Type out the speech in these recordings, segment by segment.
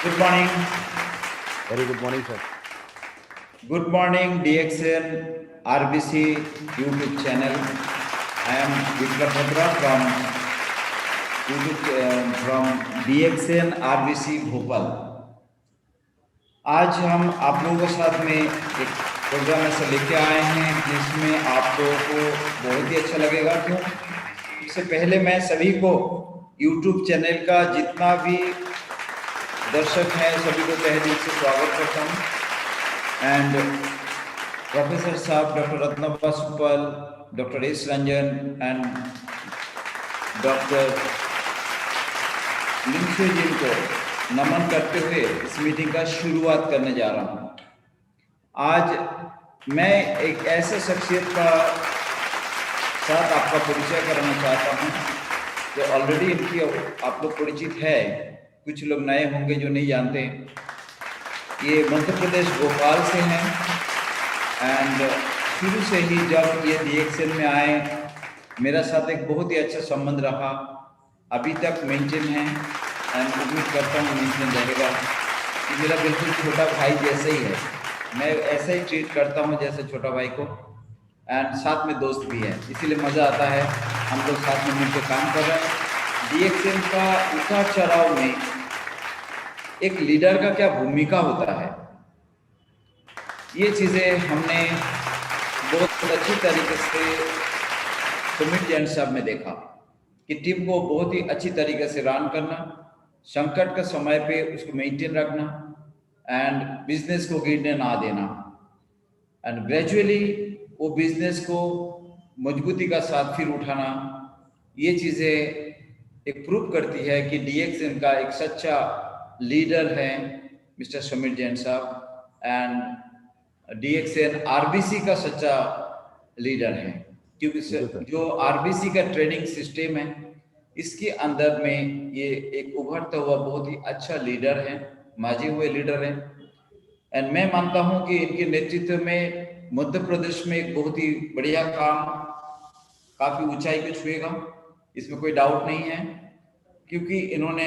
Good morning. Very good morning, sir. Good morning, DXN RBC YouTube channel. I am Vikram Batra from from DXN RBC Bhopal. आज हम आप लोगों के साथ में एक प्रोग्राम ऐसा लेके आए हैं जिसमें आप लोगों को बहुत ही अच्छा लगेगा. क्यों? इससे पहले मैं सभी को YouTube चैनल का जितना भी दर्शक हैं सभी को तहे दिल से स्वागत करता हूँ. एंड प्रोफेसर साहब doctor Ratnappa Subbal, doctor S Ranjan and doctor Lingshu ji को नमन करते हुए इस मीटिंग का शुरुआत करने जा रहा हूँ. आज मैं एक ऐसे शख्सियत का साथ आपका परिचय कराना चाहता हूँ जो ऑलरेडी इनकी आप लोग परिचित है, कुछ लोग नए होंगे जो नहीं जानते. ये मध्य प्रदेश भोपाल से हैं एंड शुरू से ही जब ये DXN में आए मेरा साथ एक बहुत ही अच्छा संबंध रहा, अभी तक मेंटेन है एंड उम्मीद करता हूँ मेंटेन रहेगा. ये मेरा बिल्कुल छोटा भाई जैसे ही है, मैं ऐसा ही ट्रीट करता हूँ जैसे छोटा भाई को. एंड साथ में दोस्त भी है, इसीलिए मज़ा आता है. हम लोग साथ में मिलकर काम कर रहे हैं. DXN का उतार चढ़ाव में एक लीडर का क्या भूमिका होता है, ये चीज़ें हमने बहुत अच्छी तरीके से सुमित जैन साहब में देखा कि टीम को बहुत ही अच्छी तरीके से रन करना, संकट के समय पे उसको मेंटेन रखना एंड बिजनेस को गिरने ना देना एंड ग्रेजुअली वो बिजनेस को मजबूती का साथ फिर उठाना. ये चीज़ें एक प्रूव करती है कि DXN का एक सच्चा लीडर है मिस्टर सुमित जैन साहब एंड DXN RBC का सच्चा लीडर है. क्योंकि जो RBC का ट्रेनिंग सिस्टम है इसके अंदर में ये एक उभरता हुआ बहुत ही अच्छा लीडर है, माजे हुए लीडर हैं. एंड मैं मानता हूं कि इनके नेतृत्व में मध्य प्रदेश में एक बहुत ही बढ़िया काम काफ़ी ऊंचाई पे छुएगा, इसमें कोई डाउट नहीं है. क्योंकि इन्होंने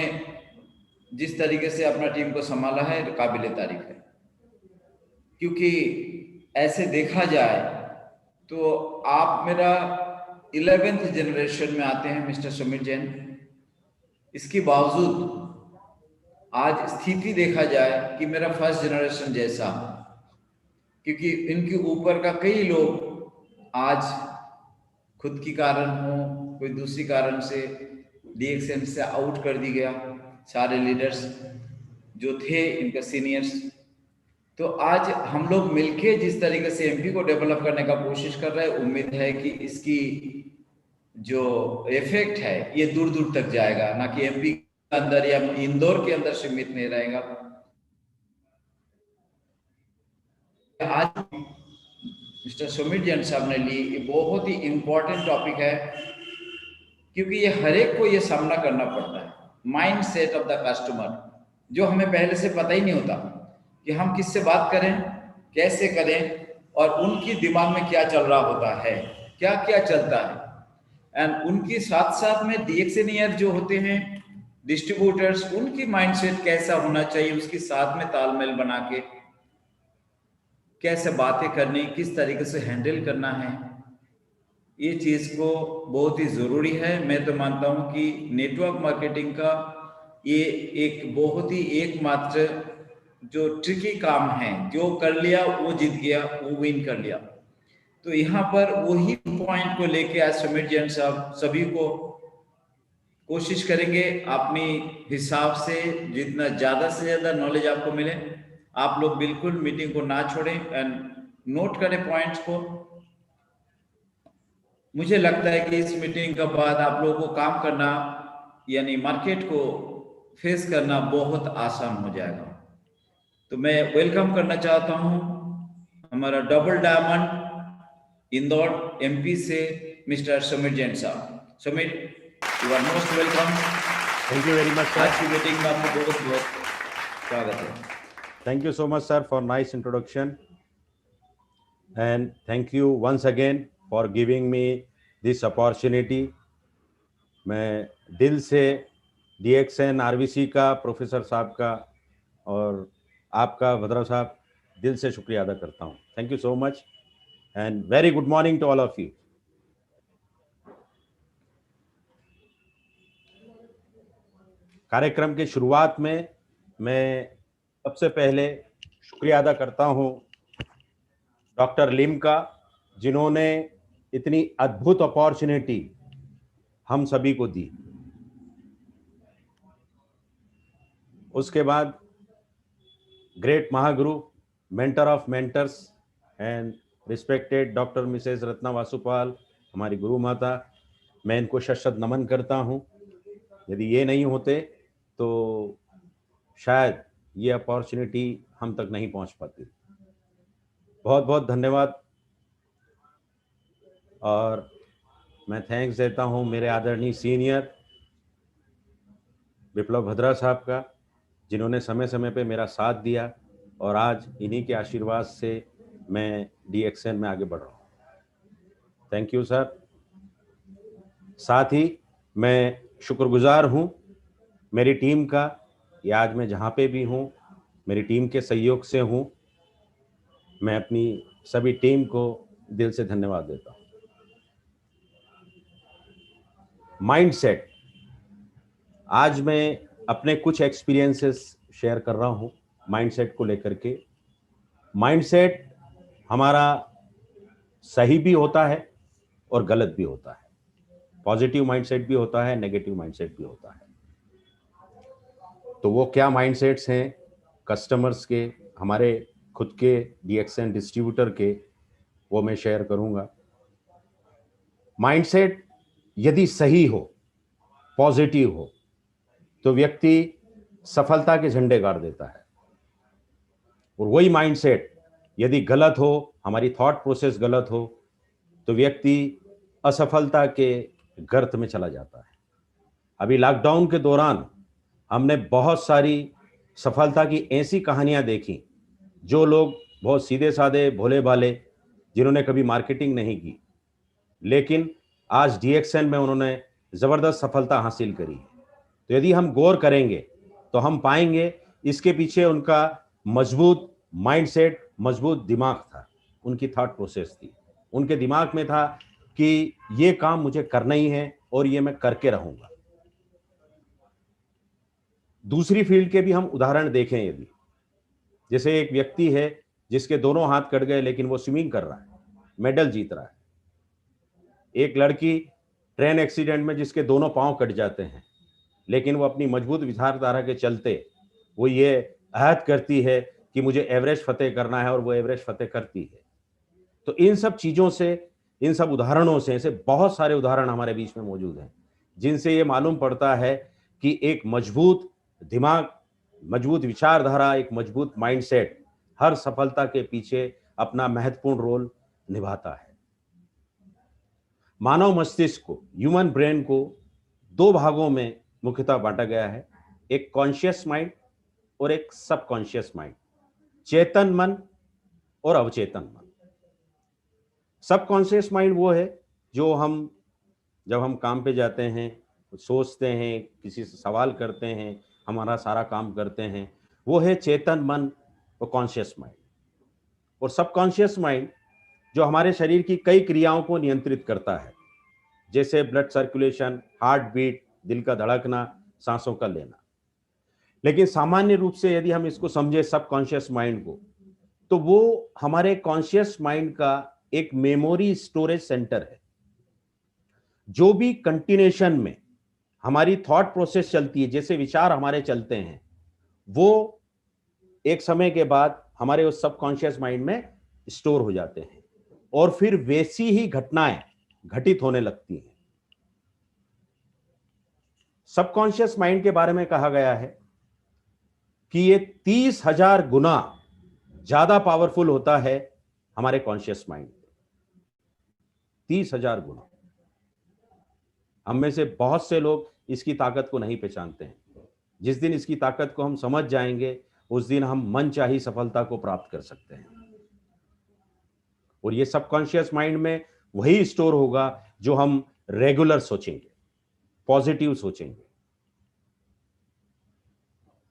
जिस तरीके से अपना टीम को संभाला है काबिल तारीफ है. क्योंकि ऐसे देखा जाए तो आप मेरा 11th जनरेशन में आते हैं मिस्टर सुमित जैन. इसके बावजूद आज स्थिति देखा जाए कि मेरा फर्स्ट जनरेशन जैसा, क्योंकि इनके ऊपर का कई लोग आज खुद की कारण हो कोई दूसरी कारण से DXN से आउट कर दी गया. सारे लीडर्स जो थे इनके सीनियर्स, तो आज हम लोग मिलके जिस तरीके से MP को डेवलप करने का कोशिश कर रहे हैं, उम्मीद है कि इसकी जो इफेक्ट है ये दूर दूर तक जाएगा, ना कि MP के अंदर या इंदौर के अंदर सीमित नहीं रहेगा. आज मिस्टर सुमित जैन साहब ने ली ये बहुत ही इंपॉर्टेंट टॉपिक है, क्योंकि ये हर एक को ये सामना करना पड़ता है. Mind set of the customer जो हमें पहले से पता ही नहीं होता कि हम किससे बात करें, कैसे करें और उनकी दिमाग में क्या चल रहा होता है, क्या क्या चलता है. एंड उनके साथ साथ में DXN जो होते हैं डिस्ट्रीब्यूटर्स, उनकी माइंडसेट कैसा होना चाहिए, उसके साथ में तालमेल बना के कैसे बातें करनी, किस तरीके से हैंडल करना है, ये चीज़ को बहुत ही ज़रूरी है. मैं तो मानता हूं कि नेटवर्क मार्केटिंग का ये एक बहुत ही एकमात्र जो ट्रिकी काम है, जो कर लिया वो जीत गया, वो विन कर लिया. तो यहाँ पर वही पॉइंट को लेके आज सुमित जैन साहब सभी को कोशिश करेंगे अपनी हिसाब से जितना ज़्यादा से ज़्यादा नॉलेज आपको मिले. आप लोग बिल्कुल मीटिंग को ना छोड़ें एंड नोट करें पॉइंट्स को. मुझे लगता है कि इस मीटिंग के बाद आप लोगों को काम करना यानी मार्केट को फेस करना बहुत आसान हो जाएगा. तो मैं वेलकम करना चाहता हूं हमारा डबल डायमंड इंदौर MP से मिस्टर सुमित जैन साहब. Sumit, you are most welcome. Thank you very much, sir. आज की मीटिंग में आपको बहुत बहुत स्वागत है. Thank you so much, sir, for nice introduction. And thank you once again for giving me this opportunity. मैं दिल से DXN RBC का प्रोफेसर साहब का और आपका भद्रा साहब दिल से शुक्रिया अदा करता हूँ। Thank you so much and very good morning to all of you. कार्यक्रम के शुरुआत में मैं सबसे पहले शुक्रिया अदा करता हूँ डॉक्टर लिम का, जिन्होंने इतनी अद्भुत अपॉर्चुनिटी हम सभी को दी। उसके बाद ग्रेट महागुरु, mentor of mentors and respected doctor missus Ratna Vasupal, हमारी गुरु माता, मैं इनको शत नमन करता हूँ। यदि ये नहीं होते तो शायद ये अपॉर्चुनिटी हम तक नहीं पहुँच पाती। बहुत बहुत धन्यवाद। और मैं थैंक्स देता हूँ मेरे आदरणीय सीनियर विप्लव भद्रा साहब का, जिन्होंने समय समय पे मेरा साथ दिया और आज इन्हीं के आशीर्वाद से मैं DXN में आगे बढ़ रहा हूँ। Thank you sir. साथ ही मैं शुक्रगुजार हूँ मेरी टीम का, कि आज मैं जहाँ पे भी हूँ मेरी टीम के सहयोग से हूँ। मैं अपनी सभी टीम को दिल से धन्यवाद देता हूँ। माइंडसेट, आज मैं अपने कुछ एक्सपीरियंसेस शेयर कर रहा हूँ माइंडसेट को लेकर के। माइंडसेट हमारा सही भी होता है और गलत भी होता है। पॉजिटिव माइंडसेट भी होता है, नेगेटिव माइंडसेट भी होता है। तो वो क्या माइंडसेट्स हैं कस्टमर्स के, हमारे खुद के DXN डिस्ट्रीब्यूटर के, वो मैं शेयर करूंगा। माइंडसेट यदि सही हो, पॉजिटिव हो, तो व्यक्ति सफलता के झंडे गाड़ देता है। और वही माइंडसेट यदि गलत हो, हमारी थॉट प्रोसेस गलत हो, तो व्यक्ति असफलता के गर्त में चला जाता है। अभी लॉकडाउन के दौरान हमने बहुत सारी सफलता की ऐसी कहानियां देखी, जो लोग बहुत सीधे साधे भोले भाले, जिन्होंने कभी मार्केटिंग नहीं की, लेकिन आज DXN में उन्होंने जबरदस्त सफलता हासिल करी। तो यदि हम गौर करेंगे तो हम पाएंगे इसके पीछे उनका मजबूत माइंडसेट, मजबूत दिमाग था, उनकी थॉट प्रोसेस थी। उनके दिमाग में था कि ये काम मुझे करना ही है और ये मैं करके रहूंगा। दूसरी फील्ड के भी हम उदाहरण देखें, यदि जैसे एक व्यक्ति है जिसके दोनों हाथ कट गए लेकिन वो स्विमिंग कर रहा है, मेडल जीत रहा है। एक लड़की ट्रेन एक्सीडेंट में जिसके दोनों पांव कट जाते हैं, लेकिन वो अपनी मजबूत विचारधारा के चलते वो ये अहद करती है कि मुझे एवरेस्ट फतेह करना है, और वो एवरेस्ट फतेह करती है। तो इन सब चीजों से, इन सब उदाहरणों से, ऐसे बहुत सारे उदाहरण हमारे बीच में मौजूद हैं, जिनसे ये मालूम पड़ता है कि एक मजबूत दिमाग, मजबूत विचारधारा, एक मजबूत माइंडसेट हर सफलता के पीछे अपना महत्वपूर्ण रोल निभाता है। मानव मस्तिष्क को, ह्यूमन ब्रेन को दो भागों में मुख्यतः बांटा गया है, एक कॉन्शियस माइंड और एक सबकॉन्शियस माइंड, चेतन मन और अवचेतन मन। सबकॉन्शियस माइंड वो है जो हम, जब हम काम पे जाते हैं, सोचते हैं, किसी से सवाल करते हैं, हमारा सारा काम करते हैं, वो है चेतन मन और कॉन्शियस माइंड। और सबकॉन्शियस माइंड जो हमारे शरीर की कई क्रियाओं को नियंत्रित करता है, जैसे ब्लड सर्कुलेशन, हार्ट बीट, दिल का धड़कना, सांसों का लेना। लेकिन सामान्य रूप से यदि हम इसको समझे सबकॉन्शियस माइंड को, तो वो हमारे कॉन्शियस माइंड का एक मेमोरी स्टोरेज सेंटर है। जो भी कंटिन्यूएशन में हमारी थॉट प्रोसेस चलती है, जैसे विचार हमारे चलते हैं, वो एक समय के बाद हमारे उस सबकॉन्शियस माइंड में स्टोर हो जाते हैं, और फिर वैसी ही घटनाएं घटित होने लगती हैं। सबकॉन्शियस माइंड के बारे में कहा गया है कि ये 30,000 गुना ज्यादा पावरफुल होता है हमारे कॉन्शियस माइंड। 30,000 गुना। हम में से बहुत से लोग इसकी ताकत को नहीं पहचानते हैं। जिस दिन इसकी ताकत को हम समझ जाएंगे, उस दिन हम मनचाही सफलता को प्राप्त कर सकते हैं। और ये सबकॉन्शियस माइंड में वही स्टोर होगा जो हम रेगुलर सोचेंगे, पॉजिटिव सोचेंगे।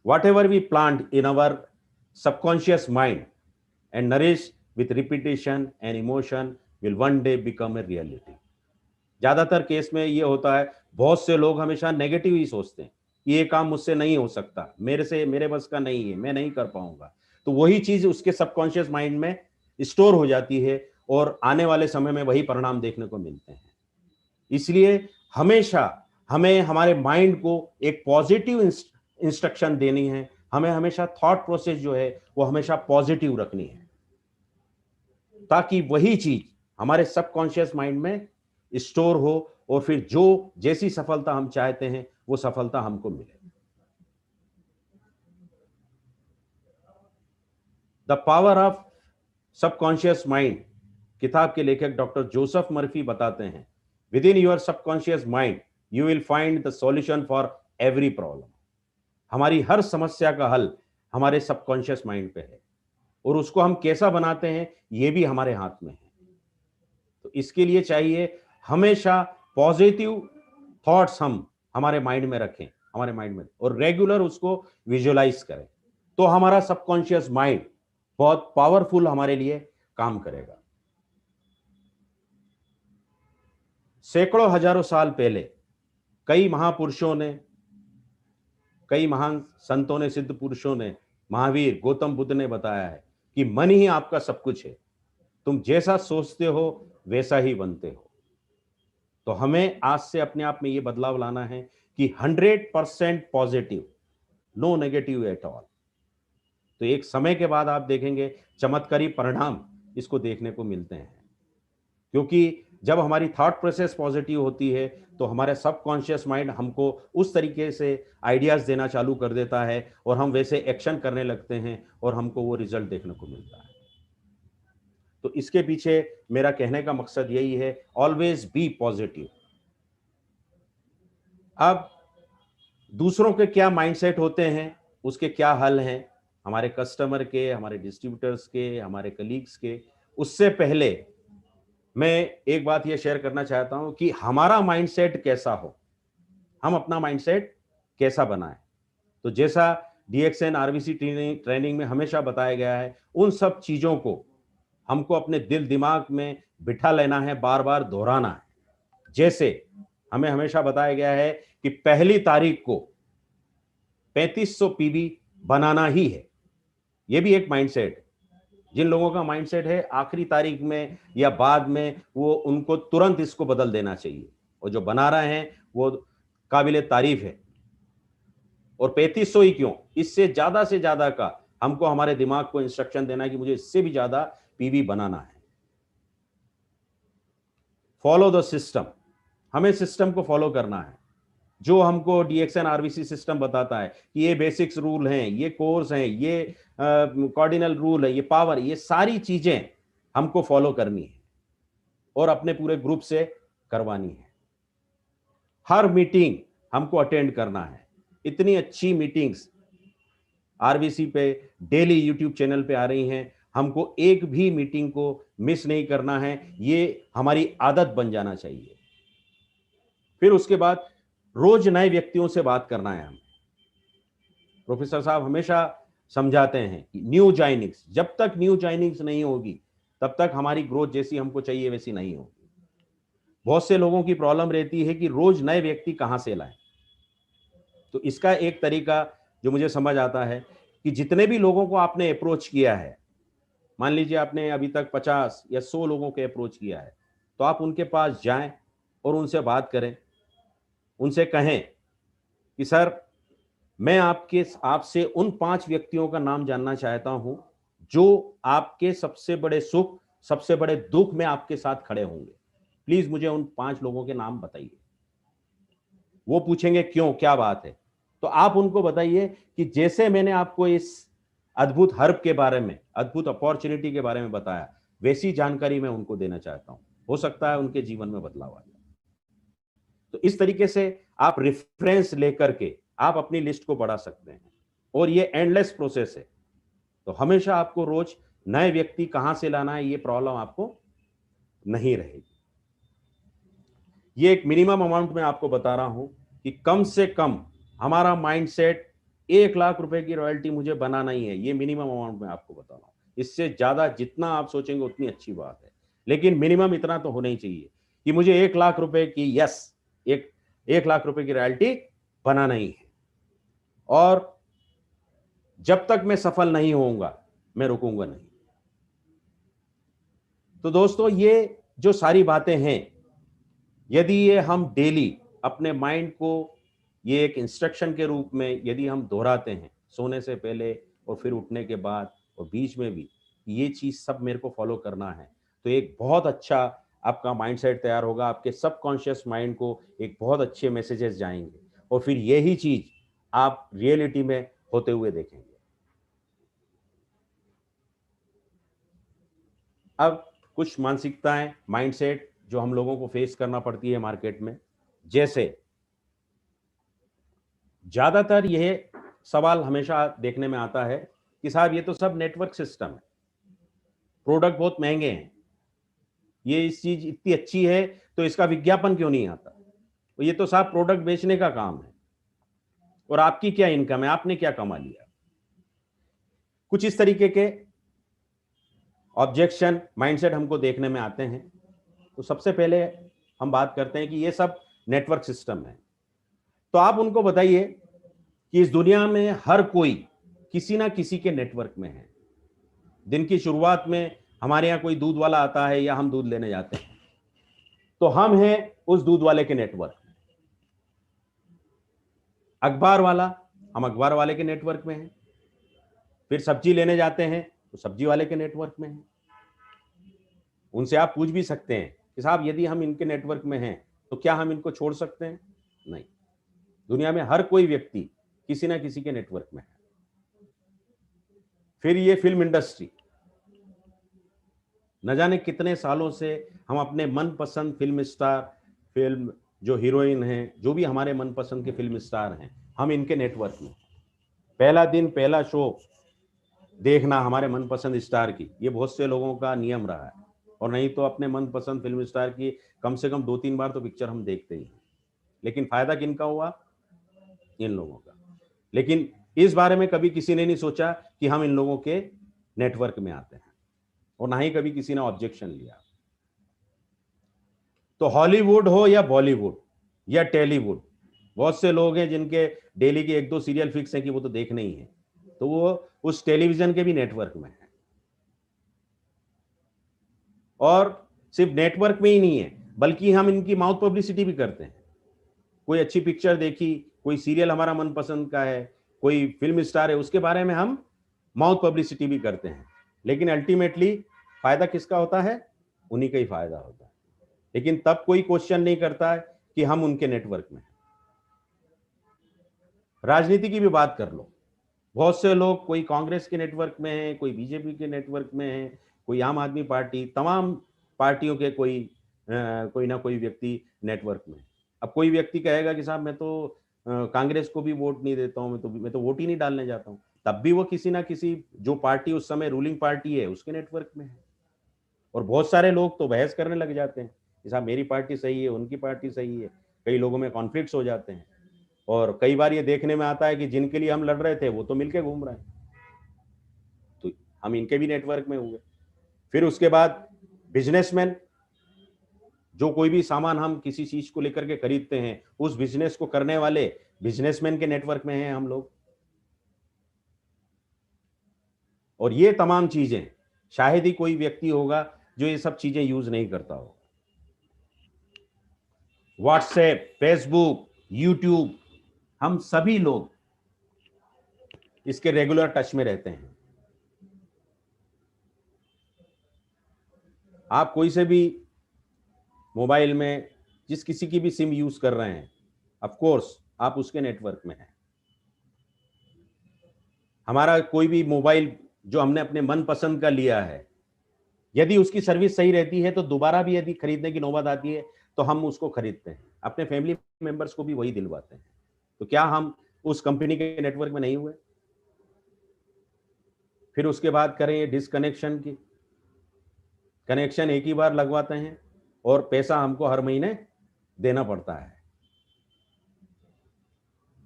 whatever we plant in our subconscious mind and nourish with repetition and emotion will one day become a reality. ज्यादातर केस में ये होता है, बहुत से लोग हमेशा नेगेटिव ही सोचते हैं, ये काम मुझसे नहीं हो सकता, मेरे बस का नहीं है, मैं नहीं कर पाऊंगा। तो वही चीज उसके सबकॉन्शियस माइंड में स्टोर हो जाती है और आने वाले समय में वही परिणाम देखने को मिलते हैं। इसलिए हमेशा हमें हमारे माइंड को एक पॉजिटिव इंस्ट्रक्शन देनी है, हमें हमेशा थॉट प्रोसेस जो है वो हमेशा पॉजिटिव रखनी है, ताकि वही चीज हमारे सबकॉन्शियस माइंड में स्टोर हो और फिर जैसी सफलता हम चाहते हैं वो सफलता हमको मिले। The power of subconscious mind, किताब के लेखक डॉक्टर जोसेफ मर्फी बताते हैं, with in your subconscious mind you will find the solution for every problem. हमारी हर समस्या का हल हमारे सबकॉन्शियस माइंड पे है और उसको हम कैसा बनाते हैं ये भी हमारे हाथ में है। तो इसके लिए चाहिए हमेशा पॉजिटिव थॉट्स हम हमारे माइंड में रखें, हमारे माइंड में, और रेगुलर उसको विजुअलाइज करें, तो हमारा सबकॉन्शियस माइंड बहुत पावरफुल हमारे लिए काम करेगा। सैकड़ों हजारों साल पहले कई महापुरुषों ने, कई महान संतों ने, सिद्ध पुरुषों ने, महावीर गौतम बुद्ध ने बताया है कि मन ही आपका सब कुछ है, तुम जैसा सोचते हो वैसा ही बनते हो। तो हमें आज से अपने आप में यह बदलाव लाना है कि 100% positive, no negative at all. तो एक समय के बाद आप देखेंगे चमत्कारी परिणाम इसको देखने को मिलते हैं, क्योंकि जब हमारी थॉट प्रोसेस पॉजिटिव होती है तो हमारे सबकॉन्शियस माइंड हमको उस तरीके से आइडियाज देना चालू कर देता है और हम वैसे एक्शन करने लगते हैं और हमको वो रिजल्ट देखने को मिलता है। तो इसके पीछे मेरा कहने का मकसद यही है, ऑलवेज बी पॉजिटिव। अब दूसरों के क्या माइंडसेट होते हैं, उसके क्या हल हैं, हमारे कस्टमर के, हमारे डिस्ट्रीब्यूटर्स के, हमारे कलीग्स के, उससे पहले मैं एक बात यह शेयर करना चाहता हूं कि हमारा माइंडसेट कैसा हो, हम अपना माइंडसेट कैसा बनाएं। तो जैसा डीएक्सएन आरबीसी ट्रेनिंग में हमेशा बताया गया है, उन सब चीजों को हमको अपने दिल दिमाग में बिठा लेना है, बार बार दोहराना है। जैसे हमें हमेशा बताया गया है कि पहली तारीख को 3500 पीबी बनाना ही है। यह भी एक माइंडसेट है। जिन लोगों का माइंडसेट है आखिरी तारीख में या बाद में, वो उनको तुरंत इसको बदल देना चाहिए, और जो बना रहे हैं वो काबिले तारीफ है। और 3500 ही क्यों, इससे ज्यादा से ज्यादा का हमको हमारे दिमाग को इंस्ट्रक्शन देना है कि मुझे इससे भी ज्यादा पीवी बनाना है। फॉलो द सिस्टम, हमें सिस्टम को फॉलो करना है जो हमको डीएक्सएन आरबीसी सिस्टम बताता है कि ये बेसिक्स रूल हैं, ये कोर्स हैं, ये कार्डिनल रूल है, ये पावर, ये सारी चीजें हमको फॉलो करनी है और अपने पूरे ग्रुप से करवानी है। हर मीटिंग हमको अटेंड करना है। इतनी अच्छी मीटिंग्स आरबीसी पे डेली यूट्यूब चैनल पे आ रही हैं, हमको एक भी मीटिंग को मिस नहीं करना है, ये हमारी आदत बन जाना चाहिए। फिर उसके बाद रोज नए व्यक्तियों से बात करना है। हम प्रोफेसर साहब हमेशा समझाते हैं कि न्यू जॉइनिंग्स, जब तक न्यू जॉइनिंग्स नहीं होगी तब तक हमारी ग्रोथ जैसी हमको चाहिए वैसी नहीं होगी। बहुत से लोगों की प्रॉब्लम रहती है कि रोज नए व्यक्ति कहां से लाएं। तो इसका एक तरीका जो मुझे समझ आता है कि जितने भी लोगों को आपने अप्रोच किया है, मान लीजिए आपने अभी तक 50 या 100 लोगों के अप्रोच किया है, तो आप उनके पास जाएं और उनसे बात करें, उनसे कहें कि सर मैं आपसे उन 5 व्यक्तियों का नाम जानना चाहता हूं जो आपके सबसे बड़े सुख, सबसे बड़े दुख में आपके साथ खड़े होंगे। प्लीज मुझे उन 5 लोगों के नाम बताइए। वो पूछेंगे क्यों, क्या बात है, तो आप उनको बताइए कि जैसे मैंने आपको इस अद्भुत हर्ब के बारे में, अद्भुत अपॉर्चुनिटी के बारे में बताया, वैसी जानकारी मैं उनको देना चाहता हूं। हो सकता है उनके जीवन में बदलाव आ जाए। तो इस तरीके से आप रेफरेंस लेकर के आप अपनी लिस्ट को बढ़ा सकते हैं और ये एंडलेस प्रोसेस है। तो हमेशा आपको रोज नए व्यक्ति कहां से लाना है, ये प्रॉब्लम आपको नहीं रहेगी। ये एक मिनिमम अमाउंट में आपको बता रहा हूं कि कम से कम हमारा माइंडसेट 1 लाख रुपए की रॉयल्टी मुझे बनाना ही है, ये मिनिमम अमाउंट मैं आपको बता रहा हूँ। इससे ज्यादा जितना आप सोचेंगे उतनी अच्छी बात है, लेकिन मिनिमम इतना तो होना ही चाहिए कि मुझे 1 लाख रुपए की, यस, एक 1 लाख रुपए की रॉयल्टी बनाना ही है, और जब तक मैं सफल नहीं होऊंगा मैं रुकूंगा नहीं। तो दोस्तों, ये जो सारी बातें हैं, यदि ये हम डेली अपने माइंड को ये एक इंस्ट्रक्शन के रूप में यदि हम दोहराते हैं, सोने से पहले और फिर उठने के बाद और बीच में भी, ये चीज सब मेरे को फॉलो करना है, तो एक बहुत अच्छा आपका माइंडसेट तैयार होगा, आपके सबकॉन्शियस माइंड को एक बहुत अच्छे मैसेजेस जाएंगे, और फिर यही चीज आप रियलिटी में होते हुए देखेंगे। अब कुछ मानसिकताएं, माइंडसेट जो हम लोगों को फेस करना पड़ती है मार्केट में, जैसे ज्यादातर यह सवाल हमेशा देखने में आता है कि साहब ये तो सब नेटवर्क सिस्टम है, प्रोडक्ट बहुत महंगे हैं, ये इस चीज इतनी अच्छी है तो इसका विज्ञापन क्यों नहीं आता, तो ये तो साहब प्रोडक्ट बेचने का काम है, और आपकी क्या इनकम है, आपने क्या कमा लिया। कुछ इस तरीके के ऑब्जेक्शन माइंडसेट हमको देखने में आते हैं। तो सबसे पहले हम बात करते हैं कि ये सब नेटवर्क सिस्टम है, तो आप उनको बताइए कि इस दुनिया में हर कोई किसी ना किसी के नेटवर्क में है। दिन की शुरुआत में हमारे यहाँ कोई दूध वाला आता है या हम दूध लेने जाते हैं, तो हम हैं उस दूध वाले के नेटवर्क में। अखबार वाला, हम अखबार वाले के नेटवर्क में हैं। फिर सब्जी लेने जाते हैं तो सब्जी वाले के नेटवर्क में हैं। उनसे आप पूछ भी सकते हैं कि साहब यदि हम इनके नेटवर्क में हैं तो क्या हम इनको छोड़ सकते हैं? नहीं। दुनिया में हर कोई व्यक्ति किसी ना किसी के नेटवर्क में है। फिर ये फिल्म इंडस्ट्री, न जाने कितने सालों से हम अपने मनपसंद फिल्म स्टार, फिल्म जो हीरोइन हैं, जो भी हमारे मनपसंद के फिल्म स्टार हैं, हम इनके नेटवर्क में। पहला दिन पहला शो देखना हमारे मनपसंद स्टार की, ये बहुत से लोगों का नियम रहा है, और नहीं तो अपने मनपसंद फिल्म स्टार की कम से कम 2-3 बार तो पिक्चर हम देखते ही हैं। लेकिन फायदा किनका हुआ? इन लोगों का। लेकिन इस बारे में कभी किसी ने नहीं सोचा कि हम इन लोगों के नेटवर्क में आते हैं, और ना ही कभी किसी ने ऑब्जेक्शन लिया। तो हॉलीवुड हो या बॉलीवुड या टेलीवुड, बहुत से लोग हैं जिनके डेली के 1-2 सीरियल फिक्स हैं कि वो तो देखने ही है, तो वो उस टेलीविजन के भी नेटवर्क में है। और सिर्फ नेटवर्क में ही नहीं है, बल्कि हम इनकी माउथ पब्लिसिटी भी करते हैं। कोई अच्छी पिक्चर देखी, कोई सीरियल हमारा मनपसंद का है, कोई फिल्म स्टार है, उसके बारे में हम माउथ पब्लिसिटी भी करते हैं। लेकिन अल्टीमेटली फायदा किसका होता है? उन्हीं का ही फायदा होता है। लेकिन तब कोई क्वेश्चन नहीं करता है कि हम उनके नेटवर्क में हैं। राजनीति की भी बात कर लो, बहुत से लोग कोई कांग्रेस के नेटवर्क में है, कोई बीजेपी के नेटवर्क में है, कोई आम आदमी पार्टी, तमाम पार्टियों के कोई ना कोई व्यक्ति नेटवर्क में। अब कोई व्यक्ति कहेगा कि साहब मैं तो कांग्रेस को भी वोट नहीं देता हूं, मैं तो वोट ही नहीं डालने जाता हूं, तब भी वो किसी ना किसी जो पार्टी उस समय रूलिंग पार्टी है उसके नेटवर्क में है। और बहुत सारे लोग तो बहस करने लग जाते हैं कि साहब मेरी पार्टी सही है, उनकी पार्टी सही है। कई लोगों में कॉन्फ्लिक्ट्स हो जाते हैं, और कई बार ये देखने में आता है कि जिनके लिए हम लड़ रहे थे वो तो मिलके घूम रहे हैं, तो हम इनके भी नेटवर्क में हुए। फिर उसके बाद बिजनेसमैन, जो कोई भी सामान हम किसी चीज को लेकर के खरीदते हैं, उस बिजनेस को करने वाले बिजनेसमैन के नेटवर्क में हैं हम लोग। और ये तमाम चीजें शायद ही कोई व्यक्ति होगा जो ये सब चीजें यूज नहीं करता हो। व्हाट्सएप, फेसबुक, यूट्यूब, हम सभी लोग इसके रेगुलर टच में रहते हैं। आप कोई से भी मोबाइल में जिस किसी की भी सिम यूज कर रहे हैं, ऑफ कोर्स आप उसके नेटवर्क में हैं। हमारा कोई भी मोबाइल जो हमने अपने मनपसंद का लिया है, यदि उसकी सर्विस सही रहती है तो दोबारा भी यदि खरीदने की नौबत आती है तो हम उसको खरीदते हैं, अपने फैमिली मेंबर्स को भी वही दिलवाते हैं। तो क्या हम उस कंपनी के नेटवर्क में नहीं हुए? फिर उसके बाद करें डिसकनेक्शन की। कनेक्शन एक ही बार लगवाते हैं और पैसा हमको हर महीने देना पड़ता है।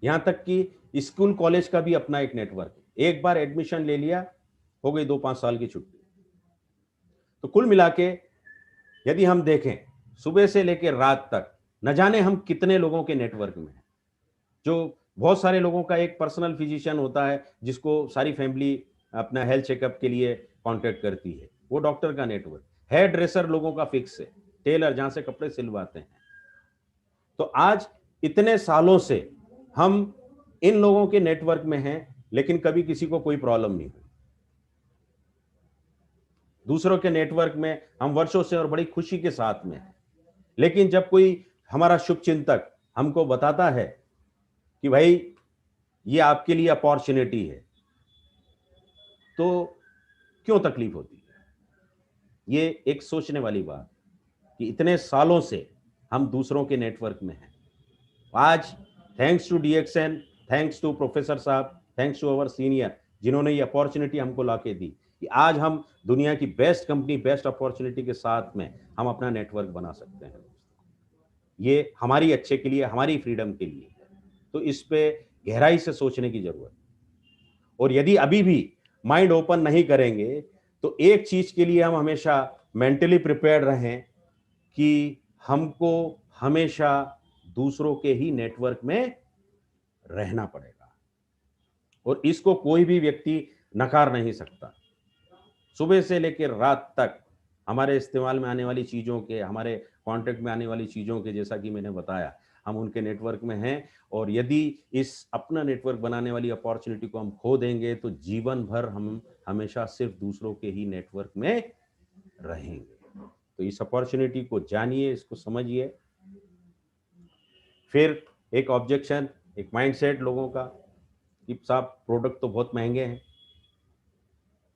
यहां तक कि स्कूल कॉलेज का भी अपना एक नेटवर्क है। एक बार एडमिशन ले लिया, हो गई 2-5 साल की छुट्टी। तो कुल मिला के यदि हम देखें सुबह से लेकर रात तक न जाने हम कितने लोगों के नेटवर्क में हैं। जो बहुत सारे लोगों का एक पर्सनल फिजिशियन होता है जिसको सारी फैमिली अपना हेल्थ चेकअप के लिए कांटेक्ट करती है, वो डॉक्टर का नेटवर्क। हेयर ड्रेसर लोगों का फिक्स है, टेलर जहां से कपड़े सिलवाते हैं। तो आज इतने सालों से हम इन लोगों के नेटवर्क में हैं, लेकिन कभी किसी को कोई प्रॉब्लम नहीं हुई। दूसरों के नेटवर्क में हम वर्षों से और बड़ी खुशी के साथ में हैं। लेकिन जब कोई हमारा शुभचिंतक हमको बताता है कि भाई ये आपके लिए अपॉर्चुनिटी है, तो क्यों तकलीफ होती है? ये एक सोचने वाली बात कि इतने सालों से हम दूसरों के नेटवर्क में हैं। आज thanks to DXN, thanks to professor साहब, थैंक्स टू अवर सीनियर जिन्होंने ये अपॉर्चुनिटी हमको लाके दी कि आज हम दुनिया की बेस्ट कंपनी, बेस्ट अपॉर्चुनिटी के साथ में हम अपना नेटवर्क बना सकते हैं। ये हमारी अच्छे के लिए, हमारी फ्रीडम के लिए है। तो इस पे गहराई से सोचने की जरूरत है। और यदि अभी भी माइंड ओपन नहीं करेंगे तो एक चीज के लिए हम हमेशा मेंटली प्रिपेयर्ड रहें कि हमको हमेशा दूसरों के ही नेटवर्क में रहना पड़ेगा और इसको कोई भी व्यक्ति नकार नहीं सकता। सुबह से लेकर रात तक हमारे इस्तेमाल में आने वाली चीज़ों के, हमारे कॉन्टेक्ट में आने वाली चीज़ों के, जैसा कि मैंने बताया, हम उनके नेटवर्क में हैं। और यदि इस अपना नेटवर्क बनाने वाली अपॉर्चुनिटी को हम खो देंगे तो जीवन भर हम हमेशा सिर्फ दूसरों के ही नेटवर्क में रहेंगे। तो इस अपॉर्चुनिटी को जानिए, इसको समझिए। फिर एक ऑब्जेक्शन, एक माइंडसेट लोगों का कि साहब प्रोडक्ट तो बहुत महंगे हैं।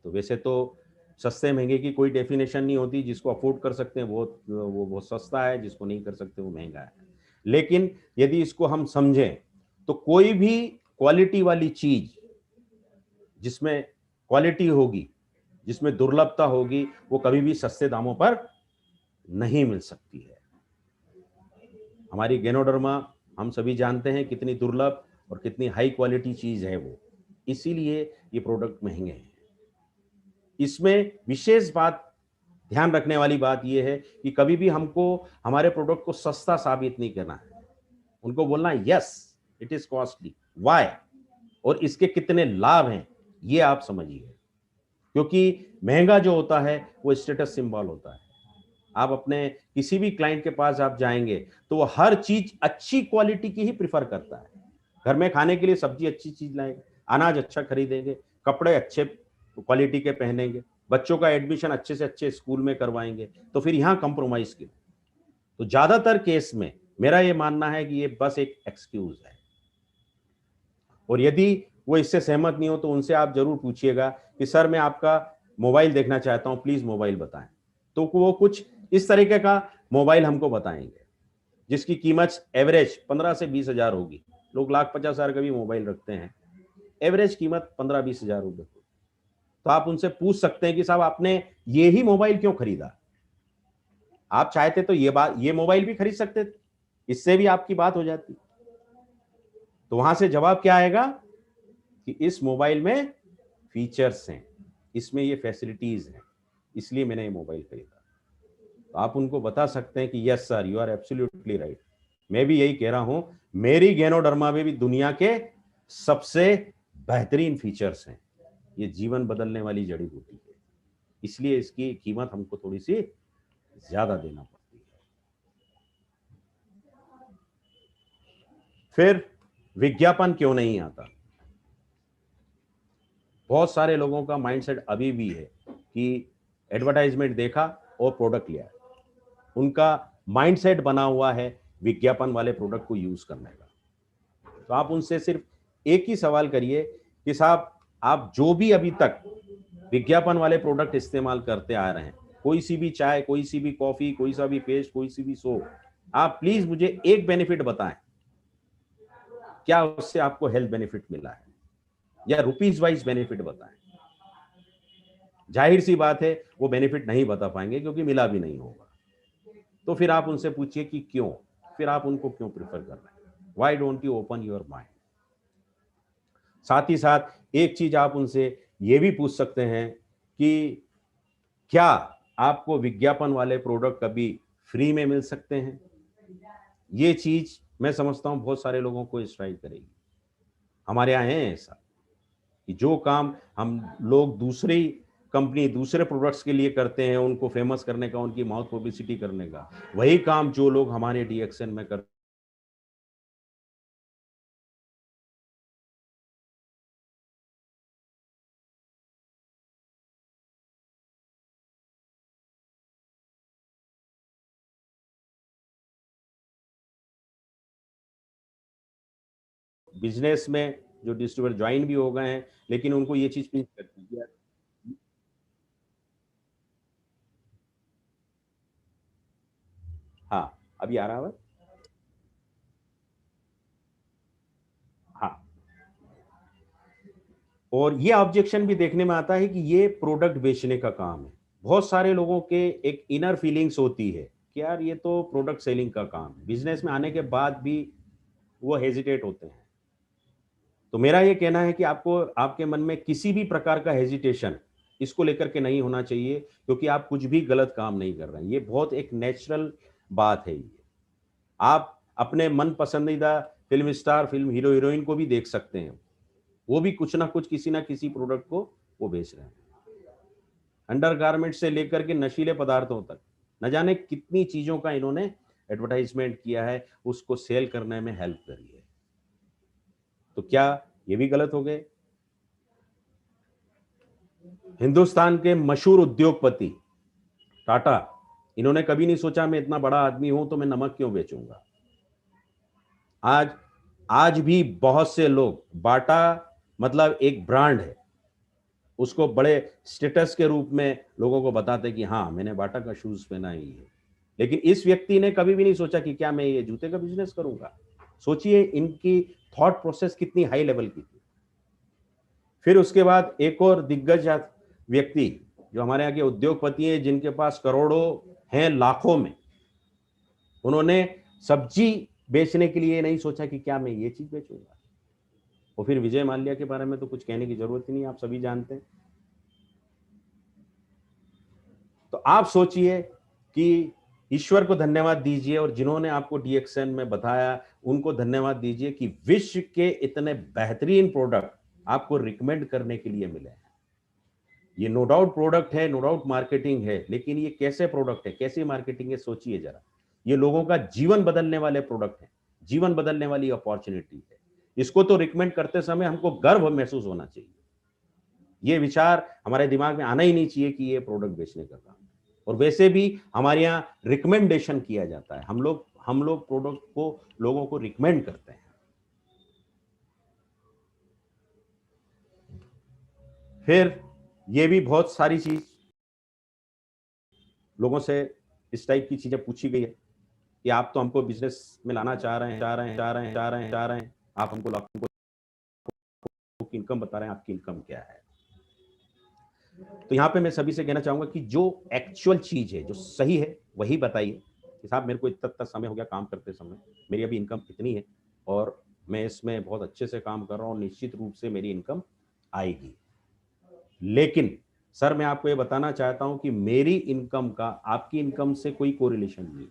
तो वैसे तो सस्ते महंगे की कोई डेफिनेशन नहीं होती। जिसको अफोर्ड कर सकते हैं वो बहुत सस्ता है, जिसको नहीं कर सकते वो महंगा है। लेकिन यदि इसको हम समझें तो कोई भी क्वालिटी वाली चीज जिसमें क्वालिटी होगी, जिसमें दुर्लभता होगी, वो कभी भी सस्ते दामों पर नहीं मिल सकती है। हमारी गैनोडर्मा हम सभी जानते हैं कितनी दुर्लभ और कितनी हाई क्वालिटी चीज है वो, इसीलिए ये प्रोडक्ट महंगे हैं। इसमें विशेष बात, ध्यान रखने वाली बात यह है कि कभी भी हमको हमारे प्रोडक्ट को सस्ता साबित नहीं करना है। उनको बोलना है yes it is costly, why, और इसके कितने लाभ हैं ये आप समझिए। क्योंकि महंगा जो होता है वो स्टेटस सिंबल होता है। आप अपने किसी भी क्लाइंट के पास आप जाएंगे तो वो हर चीज अच्छी क्वालिटी की ही प्रिफर करता है। घर में खाने के लिए सब्जी अच्छी चीज लाएंगे, अनाज अच्छा खरीदेंगे, कपड़े अच्छे क्वालिटी के पहनेंगे, बच्चों का एडमिशन अच्छे से अच्छे स्कूल में करवाएंगे, तो फिर यहाँ कंप्रोमाइज क्यों? तो ज्यादातर केस में मेरा ये मानना है कि ये बस एक एक्सक्यूज है। और यदि वो इससे सहमत नहीं हो तो उनसे आप जरूर पूछिएगा कि सर मैं आपका मोबाइल देखना चाहता हूं, प्लीज मोबाइल बताएं। तो वो कुछ इस तरीके का मोबाइल हमको बताएंगे जिसकी कीमत एवरेज 15 से 20 हजार होगी। लोग 1,50,000 का भी मोबाइल रखते हैं, एवरेज कीमत 15-20 हजार रुपए। तो आप उनसे पूछ सकते हैं कि साहब आपने ये ही मोबाइल क्यों खरीदा? आप चाहते तो ये मोबाइल भी खरीद सकते थे, इससे भी आपकी बात हो जाती। तो वहां से जवाब क्या आएगा कि इस मोबाइल में फीचर्स हैं, इसमें ये फैसिलिटीज हैं, इसलिए मैंने ये मोबाइल खरीदा। तो आप उनको बता सकते हैं कि yes sir you are absolutely right, मैं भी यही कह रहा हूं, मेरी गैनोडर्मा में भी दुनिया के सबसे बेहतरीन फीचर्स हैं, ये जीवन बदलने वाली जड़ी बूटी है, इसलिए इसकी कीमत हमको थोड़ी सी ज्यादा देना पड़ती है। फिर विज्ञापन क्यों नहीं आता? बहुत सारे लोगों का माइंडसेट अभी भी है कि एडवर्टाइजमेंट देखा और प्रोडक्ट लिया। उनका माइंडसेट बना हुआ है विज्ञापन वाले प्रोडक्ट को यूज करने का। तो आप उनसे सिर्फ एक ही सवाल करिए कि साहब आप जो भी अभी तक विज्ञापन वाले प्रोडक्ट इस्तेमाल करते आ रहे हैं, कोई सी भी चाय, कोई सी भी कॉफी, कोई सा भी पेस्ट, कोई सी भी सोप, आप प्लीज मुझे एक बेनिफिट बताएं, क्या उससे आपको हेल्थ बेनिफिट मिला है, या रुपीज वाइज बेनिफिट बताएं। जाहिर सी बात है वो बेनिफिट नहीं बता पाएंगे क्योंकि मिला भी नहीं होगा। तो फिर आप उनसे पूछिए कि क्यों, फिर आप उनको क्यों प्रिफर कर रहे हैं, why don't you open your mind. साथ ही साथ एक चीज आप उनसे ये भी पूछ सकते हैं कि क्या आपको विज्ञापन वाले प्रोडक्ट कभी फ्री में मिल सकते हैं? ये चीज मैं समझता हूं बहुत सारे लोगों को स्ट्राइक करेगी। हमारे यहाँ है ऐसा कि जो काम हम लोग दूसरी कंपनी दूसरे प्रोडक्ट्स के लिए करते हैं, उनको फेमस करने का, उनकी माउथ पब्लिसिटी करने का, वही काम जो लोग हमारे डीएक्सएन में कर बिजनेस में जो डिस्ट्रीब्यूटर ज्वाइन भी हो गए हैं, लेकिन उनको ये चीज पिंच करती है। हाँ, अभी आ रहा है। हाँ, और ये ऑब्जेक्शन भी देखने में आता है कि ये प्रोडक्ट बेचने का काम है। बहुत सारे लोगों के एक इनर फीलिंग्स होती है कि यार ये तो प्रोडक्ट सेलिंग का काम है। बिजनेस में आने के बाद भी वो हेजिटेट होते हैं। तो मेरा ये कहना है कि आपको आपके मन में किसी भी प्रकार का हेजिटेशन इसको लेकर के नहीं होना चाहिए, क्योंकि आप कुछ भी गलत काम नहीं कर रहे हैं। ये बहुत एक नेचुरल बात है। ये आप अपने मन पसंदीदा film star, film hero heroine को भी देख सकते हैं। वो भी कुछ ना कुछ किसी ना किसी प्रोडक्ट को वो बेच रहे हैं। अंडरगारमेंट से लेकर के नशीले पदार्थों तक न जाने कितनी चीजों का इन्होंने एडवर्टाइजमेंट किया है, उसको सेल करने में हेल्प करी है। तो क्या ये भी गलत हो गए? हिंदुस्तान के मशहूर उद्योगपति टाटा, इन्होंने कभी नहीं सोचा मैं इतना बड़ा आदमी हूं तो मैं नमक क्यों बेचूंगा। आज आज भी बहुत से लोग, बाटा मतलब एक ब्रांड है, उसको बड़े स्टेटस के रूप में लोगों को बताते हैं कि हाँ मैंने बाटा का शूज पहना ही है। लेकिन इस व्यक्ति ने कभी भी नहीं सोचा कि क्या मैं ये जूते का बिजनेस करूंगा। सोचिए इनकी थॉट प्रोसेस कितनी हाई लेवल की थी। फिर उसके बाद एक और दिग्गज व्यक्ति जो हमारे यहाँ के उद्योगपति हैं, जिनके पास करोड़ों हैं, लाखों में, उन्होंने सब्जी बेचने के लिए नहीं सोचा कि क्या मैं ये चीज बेचूंगा। और फिर विजय माल्या के बारे में तो कुछ कहने की जरूरत ही नहीं, आप सभी जानते हैं। तो आप सोचिए कि ईश्वर को धन्यवाद दीजिए और जिन्होंने आपको डीएक्सएन में बताया उनको धन्यवाद दीजिए कि विश्व के इतने बेहतरीन प्रोडक्ट आपको रिकमेंड करने के लिए मिले हैं। ये नो डाउट प्रोडक्ट है, नो डाउट मार्केटिंग है, लेकिन ये कैसे प्रोडक्ट है, कैसी मार्केटिंग है, सोचिए जरा। ये लोगों का जीवन बदलने वाले प्रोडक्ट है, जीवन बदलने वाली अपॉर्चुनिटी है। इसको तो रिकमेंड करते समय हमको गर्व महसूस होना चाहिए। ये विचार हमारे दिमाग में आना ही नहीं चाहिए कि ये प्रोडक्ट बेचने का काम है। और वैसे भी हमारे यहाँ रिकमेंडेशन किया जाता है, हम लोग प्रोडक्ट को लोगों को रिकमेंड करते हैं। फिर ये भी बहुत सारी चीज लोगों से इस टाइप की चीजें पूछी गई है कि आप तो हमको बिजनेस में लाना चाह रहे हैं, आप हमको लाखों की इनकम बता रहे हैं, आपकी इनकम क्या है। तो यहाँ पे मैं सभी से कहना चाहूंगा कि जो एक्चुअल चीज है, जो सही है, वही बताइए कि साहब मेरे को इतना समय हो गया काम करते समय, मेरी अभी इनकम इतनी है और मैं इसमें बहुत अच्छे से काम कर रहा हूँ, निश्चित रूप से मेरी इनकम आएगी। लेकिन सर मैं आपको ये बताना चाहता हूं कि मेरी इनकम का आपकी इनकम से कोई कोरिलेशन नहीं।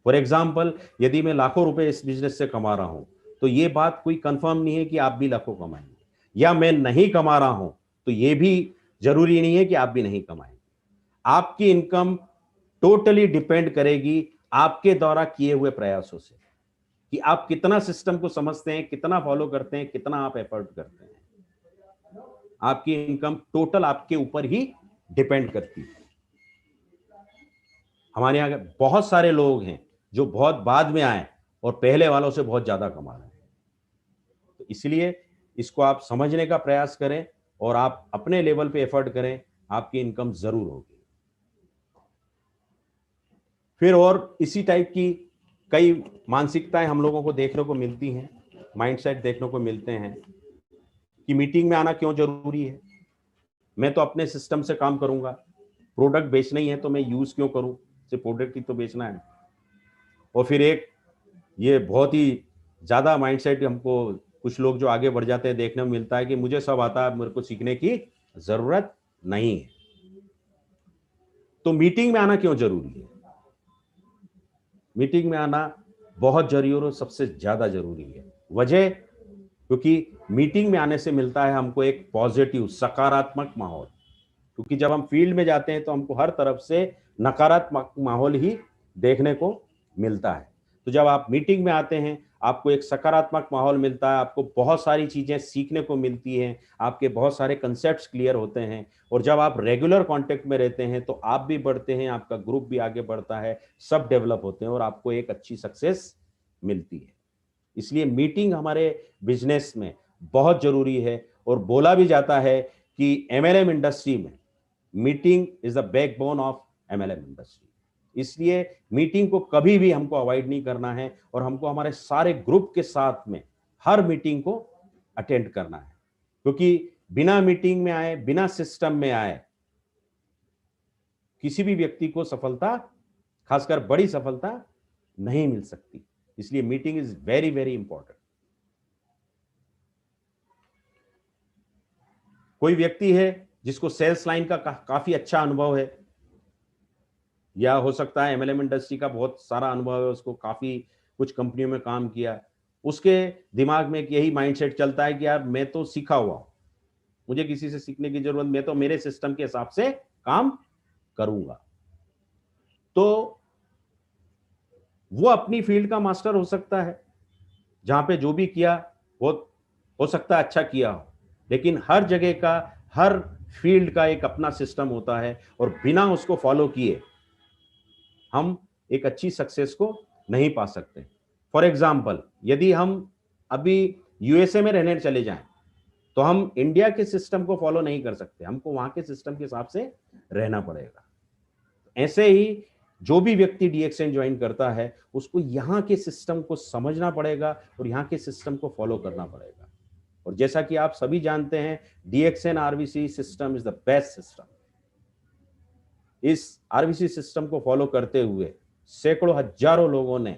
फॉर एग्जाम्पल, यदि मैं लाखों रुपए इस बिजनेस से कमा रहा हूं तो ये बात कोई कंफर्म नहीं है कि आप भी लाखों कमाएंगे, या मैं नहीं कमा रहा हूं तो ये भी जरूरी नहीं है कि आप भी नहीं कमाएंगे। आपकी इनकम टोटली डिपेंड करेगी आपके द्वारा किए हुए प्रयासों से, कि आप कितना सिस्टम को समझते हैं, कितना फॉलो करते हैं, कितना आप एफर्ट करते हैं। आपकी इनकम टोटल आपके ऊपर ही डिपेंड करती है। हमारे यहाँ बहुत सारे लोग हैं जो बहुत बाद में आए और पहले वालों से बहुत ज्यादा कमा रहे हैं। तो इसलिए इसको आप समझने का प्रयास करें और आप अपने लेवल पे एफर्ट करें, आपकी इनकम जरूर होगी। फिर और इसी टाइप की कई मानसिकताएं हम लोगों को देखने को मिलती हैं, माइंडसेट देखने को मिलते हैं कि मीटिंग में आना क्यों जरूरी है, मैं तो अपने सिस्टम से काम करूंगा, प्रोडक्ट बेचना ही है तो मैं यूज क्यों करूं, सिर्फ प्रोडक्ट ही तो बेचना है। और फिर एक ये बहुत ही ज्यादा माइंडसेट हमको कुछ लोग जो आगे बढ़ जाते हैं देखने में मिलता है कि मुझे सब आता है, मेरे को सीखने की जरूरत नहीं है। तो मीटिंग में आना क्यों जरूरी है? मीटिंग में आना बहुत जरूरी और सबसे ज्यादा जरूरी है। वजह, क्योंकि मीटिंग में आने से मिलता है हमको एक पॉजिटिव सकारात्मक माहौल। क्योंकि जब हम फील्ड में जाते हैं तो हमको हर तरफ से नकारात्मक माहौल ही देखने को मिलता है। तो जब आप मीटिंग में आते हैं आपको एक सकारात्मक माहौल मिलता है, आपको बहुत सारी चीजें सीखने को मिलती हैं, आपके बहुत सारे कंसेप्ट्स क्लियर होते हैं। और जब आप रेगुलर कांटेक्ट में रहते हैं तो आप भी बढ़ते हैं, आपका ग्रुप भी आगे बढ़ता है, सब डेवलप होते हैं और आपको एक अच्छी सक्सेस मिलती है। इसलिए मीटिंग हमारे बिजनेस में बहुत जरूरी है। और बोला भी जाता है कि एमएलएम इंडस्ट्री में meeting is the backbone of MLM industry. इसलिए मीटिंग को कभी भी हमको अवॉइड नहीं करना है और हमको हमारे सारे ग्रुप के साथ में हर मीटिंग को अटेंड करना है। क्योंकि बिना मीटिंग में आए, बिना सिस्टम में आए, किसी भी व्यक्ति को सफलता, खासकर बड़ी सफलता नहीं मिल सकती। इसलिए meeting is very very important. कोई व्यक्ति है जिसको सेल्स लाइन का काफी अच्छा अनुभव है, या हो सकता है एमएलएम इंडस्ट्री का बहुत सारा अनुभव है, उसको काफी कुछ कंपनियों में काम किया, उसके दिमाग में एक यही माइंडसेट चलता है कि यार मैं तो सीखा हुआ हूं, मुझे किसी से सीखने की जरूरत, मैं तो मेरे सिस्टम के हिसाब से काम करूंगा। तो वो अपनी फील्ड का मास्टर हो सकता है, जहां पे जो भी किया वो हो सकता है अच्छा किया हो, लेकिन हर जगह का, हर फील्ड का एक अपना सिस्टम होता है और बिना उसको फॉलो किए हम एक अच्छी सक्सेस को नहीं पा सकते। फॉर एग्जाम्पल, यदि हम अभी यूएसए में रहने चले जाएं तो हम इंडिया के सिस्टम को फॉलो नहीं कर सकते, हमको वहां के सिस्टम के हिसाब से रहना पड़ेगा। ऐसे ही जो भी व्यक्ति डीएक्सएन ज्वाइन करता है उसको यहाँ के सिस्टम को समझना पड़ेगा और यहाँ के सिस्टम को फॉलो करना पड़ेगा। और जैसा कि आप सभी जानते हैं, DXN RVC system is the best system. इस आरवीसी सिस्टम को फॉलो करते हुए सैकड़ों हजारों लोगों ने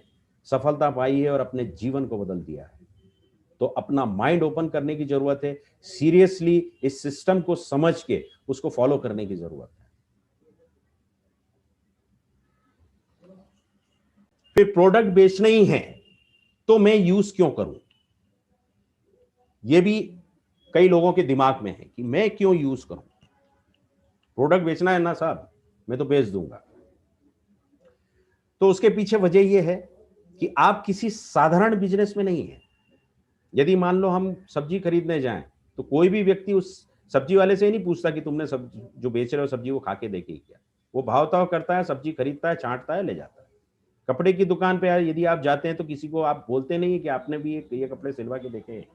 सफलता पाई है और अपने जीवन को बदल दिया है। तो अपना माइंड ओपन करने की जरूरत है, सीरियसली इस सिस्टम को समझ के उसको फॉलो करने की जरूरत है। फिर प्रोडक्ट बेचना ही है तो मैं यूज क्यों करूं, यह भी कई लोगों के दिमाग में है कि मैं क्यों यूज करूं। प्रोडक्ट बेचना है ना साहब, मैं तो बेच दूंगा। तो उसके पीछे वजह यह है कि आप किसी साधारण बिजनेस में नहीं है। यदि मान लो हम सब्जी खरीदने जाएं तो कोई भी व्यक्ति उस सब्जी वाले से ही नहीं पूछता कि तुमने सब्जी जो बेच रहे हो सब्जी वो खा के देखी क्या। वो भाव ताव करता है, सब्जी खरीदता है, छांटता है, ले जाता है। कपड़े की दुकान पे यदि आप जाते हैं तो किसी को आप बोलते नहीं है कि आपने भी ये कपड़े सिलवा के देखे हैं।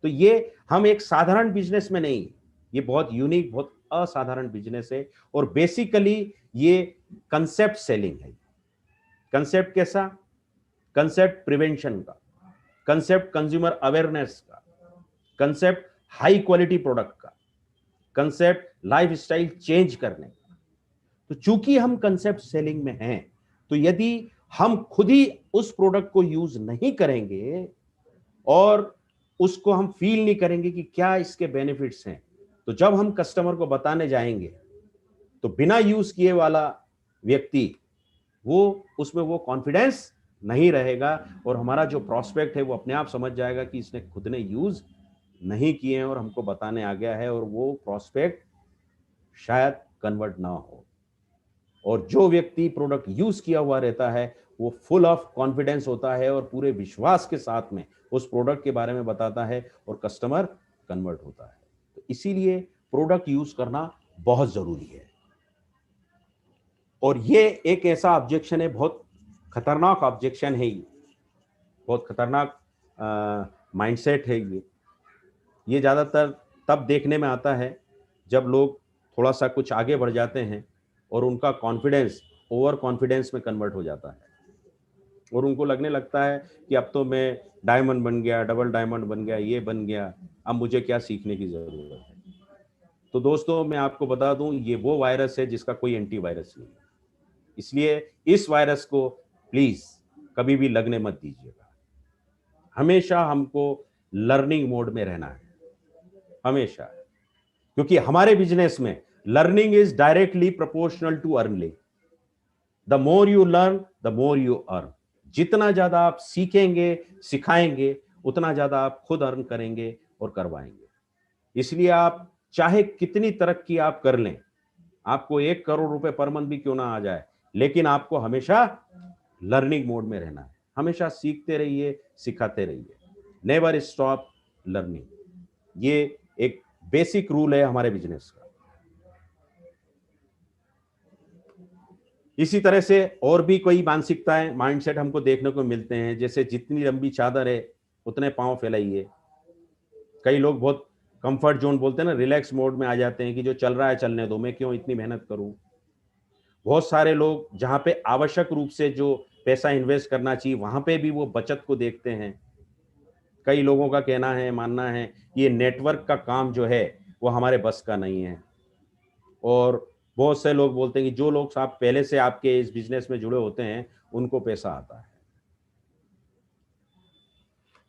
तो ये हम एक साधारण बिजनेस में नहीं, ये बहुत यूनिक, बहुत असाधारण बिजनेस है। और बेसिकली ये कंसेप्ट सेलिंग है। कंसेप्ट कैसा? कंसेप्ट प्रिवेंशन का, कंसेप्ट कंज्यूमर अवेयरनेस का, कंसेप्ट हाई क्वालिटी प्रोडक्ट का, कंसेप्ट लाइफस्टाइल चेंज करने का। तो चूंकि हम कंसेप्ट सेलिंग में हैं, तो यदि हम खुद ही उस प्रोडक्ट को यूज नहीं करेंगे और उसको हम फील नहीं करेंगे कि क्या इसके बेनिफिट्स हैं, तो जब हम कस्टमर को बताने जाएंगे तो बिना यूज किए वाला व्यक्ति वो उसमें वो कॉन्फिडेंस नहीं रहेगा और हमारा जो प्रोस्पेक्ट है वो अपने आप समझ जाएगा कि इसने खुद ने यूज नहीं किए हैं और हमको बताने आ गया है, और वो प्रोस्पेक्ट शायद कन्वर्ट ना हो। और जो व्यक्ति प्रोडक्ट यूज किया हुआ रहता है वो फुल ऑफ कॉन्फिडेंस होता है और पूरे विश्वास के साथ में उस प्रोडक्ट के बारे में बताता है और कस्टमर कन्वर्ट होता है। तो इसीलिए प्रोडक्ट यूज करना बहुत जरूरी है। और ये एक ऐसा ऑब्जेक्शन है, बहुत खतरनाक ऑब्जेक्शन है, ये बहुत खतरनाक माइंडसेट है। ये ज्यादातर तब देखने में आता है जब लोग थोड़ा सा कुछ आगे बढ़ जाते हैं और उनका कॉन्फिडेंस ओवर कॉन्फिडेंस में कन्वर्ट हो जाता है और उनको लगने लगता है कि अब तो मैं डायमंड बन गया, डबल डायमंड बन गया, ये बन गया, अब मुझे क्या सीखने की जरूरत है। तो दोस्तों मैं आपको बता दूं, ये वो वायरस है जिसका कोई एंटीवायरस नहीं है। इसलिए इस वायरस को प्लीज कभी भी लगने मत दीजिएगा। हमेशा हमको लर्निंग मोड में रहना है हमेशा, क्योंकि हमारे बिजनेस में learning is directly proportional to earning. The more you learn the more you earn. जितना ज्यादा आप सीखेंगे सिखाएंगे उतना ज्यादा आप खुद अर्न करेंगे और करवाएंगे। इसलिए आप चाहे कितनी तरक्की आप कर लें, आपको 1 करोड़ रुपए पर मंथ भी क्यों ना आ जाए, लेकिन आपको हमेशा लर्निंग मोड में रहना है। हमेशा सीखते रहिए, सिखाते रहिए, नेवर स्टॉप लर्निंग। ये एक बेसिक रूल है हमारे बिजनेस का। इसी तरह से और भी कोई मानसिकताएं, माइंडसेट हमको देखने को मिलते हैं, जैसे जितनी लंबी चादर है उतने पांव फैलाइए। कई लोग बहुत कंफर्ट जोन बोलते हैं ना, रिलैक्स मोड में आ जाते हैं कि जो चल रहा है चलने दो, मैं क्यों इतनी मेहनत करूं। बहुत सारे लोग जहां पे आवश्यक रूप से जो पैसा इन्वेस्ट करना चाहिए वहां पे भी वो बचत को देखते हैं। कई लोगों का कहना है, मानना है, ये नेटवर्क का काम जो है वो हमारे बस का नहीं है। और बहुत से लोग बोलते हैं कि जो लोग आप पहले से आपके इस बिजनेस में जुड़े होते हैं उनको पैसा आता है।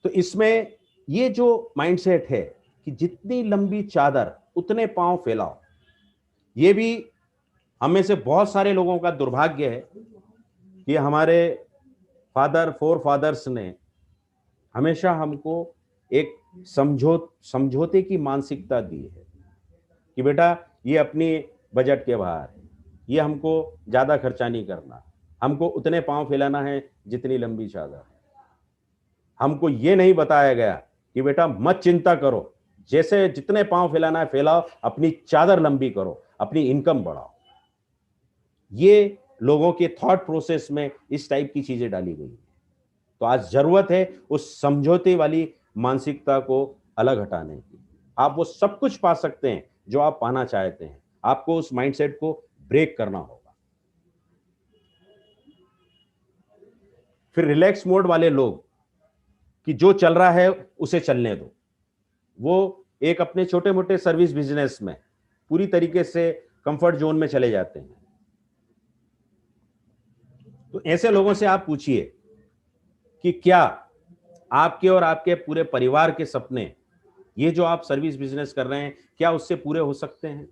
तो इसमें ये जो माइंडसेट है कि जितनी लंबी चादर उतने पांव फैलाओ, ये भी हम में से बहुत सारे लोगों का दुर्भाग्य है कि हमारे फोर फादर्स ने हमेशा हमको एक समझौते की मानसिकता दी है कि बेटा ये अपनी बजट के बाहर है, ये हमको ज्यादा खर्चा नहीं करना, हमको उतने पांव फैलाना है जितनी लंबी चादर है। हमको ये नहीं बताया गया कि बेटा मत चिंता करो, जैसे जितने पांव फैलाना है फैलाओ, अपनी चादर लंबी करो, अपनी इनकम बढ़ाओ। ये लोगों के थॉट प्रोसेस में इस टाइप की चीजें डाली गई। तो आज जरूरत है उस समझौते वाली मानसिकता को अलग हटाने की। आप वो सब कुछ पा सकते हैं जो आप पाना चाहते हैं, आपको उस माइंडसेट को ब्रेक करना होगा। फिर रिलैक्स मोड वाले लोग कि जो चल रहा है उसे चलने दो, वो एक अपने छोटे मोटे सर्विस बिजनेस में पूरी तरीके से कंफर्ट जोन में चले जाते हैं। तो ऐसे लोगों से आप पूछिए कि क्या आपके और आपके पूरे परिवार के सपने, ये जो आप सर्विस बिजनेस कर रहे हैं, क्या उससे पूरे हो सकते हैं।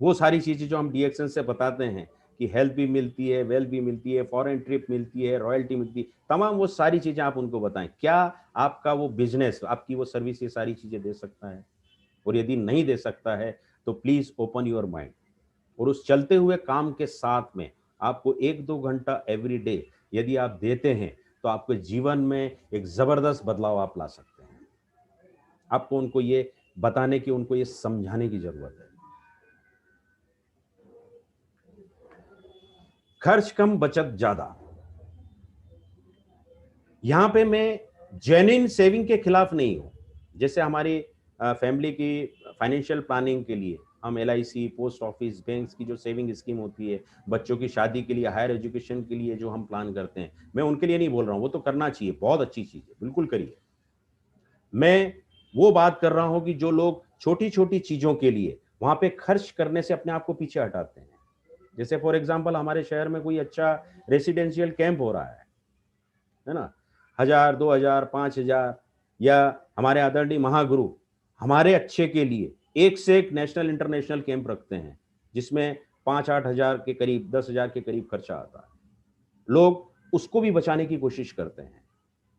वो सारी चीजें जो हम डीएक्सन से बताते हैं कि हेल्थ भी मिलती है, वेल्थ भी मिलती है, फॉरेन ट्रिप मिलती है, रॉयल्टी मिलती है, तमाम वो सारी चीजें आप उनको बताएं। क्या आपका वो बिजनेस, आपकी वो सर्विस ये सारी चीजें दे सकता है। और यदि नहीं दे सकता है तो प्लीज ओपन योर माइंड, और उस चलते हुए काम के साथ में आपको 1-2 घंटा एवरी डे यदि आप देते हैं तो आपके जीवन में एक जबरदस्त बदलाव आप ला सकते हैं। आपको उनको ये बताने की, उनको ये समझाने की जरूरत है। खर्च कम बचत ज्यादा, यहां पे मैं जेन्युइन सेविंग के खिलाफ नहीं हूं। जैसे हमारी फैमिली की फाइनेंशियल प्लानिंग के लिए हम LIC, पोस्ट ऑफिस, बैंक की जो सेविंग स्कीम होती है, बच्चों की शादी के लिए, हायर एजुकेशन के लिए जो हम प्लान करते हैं, मैं उनके लिए नहीं बोल रहा हूं, वो तो करना चाहिए, बहुत अच्छी चीज है, बिल्कुल करिए। मैं वो बात कर रहा हूं कि जो लोग छोटी छोटी चीजों के लिए वहां पे खर्च करने से अपने आप को पीछे हटाते हैं। जैसे फॉर एग्जांपल हमारे शहर में कोई अच्छा रेसिडेंशियल कैंप हो रहा है ना, 1000, 2000, 5000, या हमारे आदरणीय महागुरु हमारे अच्छे के लिए एक से एक नेशनल इंटरनेशनल कैंप रखते हैं, जिसमें 5-8 हजार के करीब, 10,000 के करीब खर्चा आता है। लोग उसको भी बचाने की कोशिश करते हैं।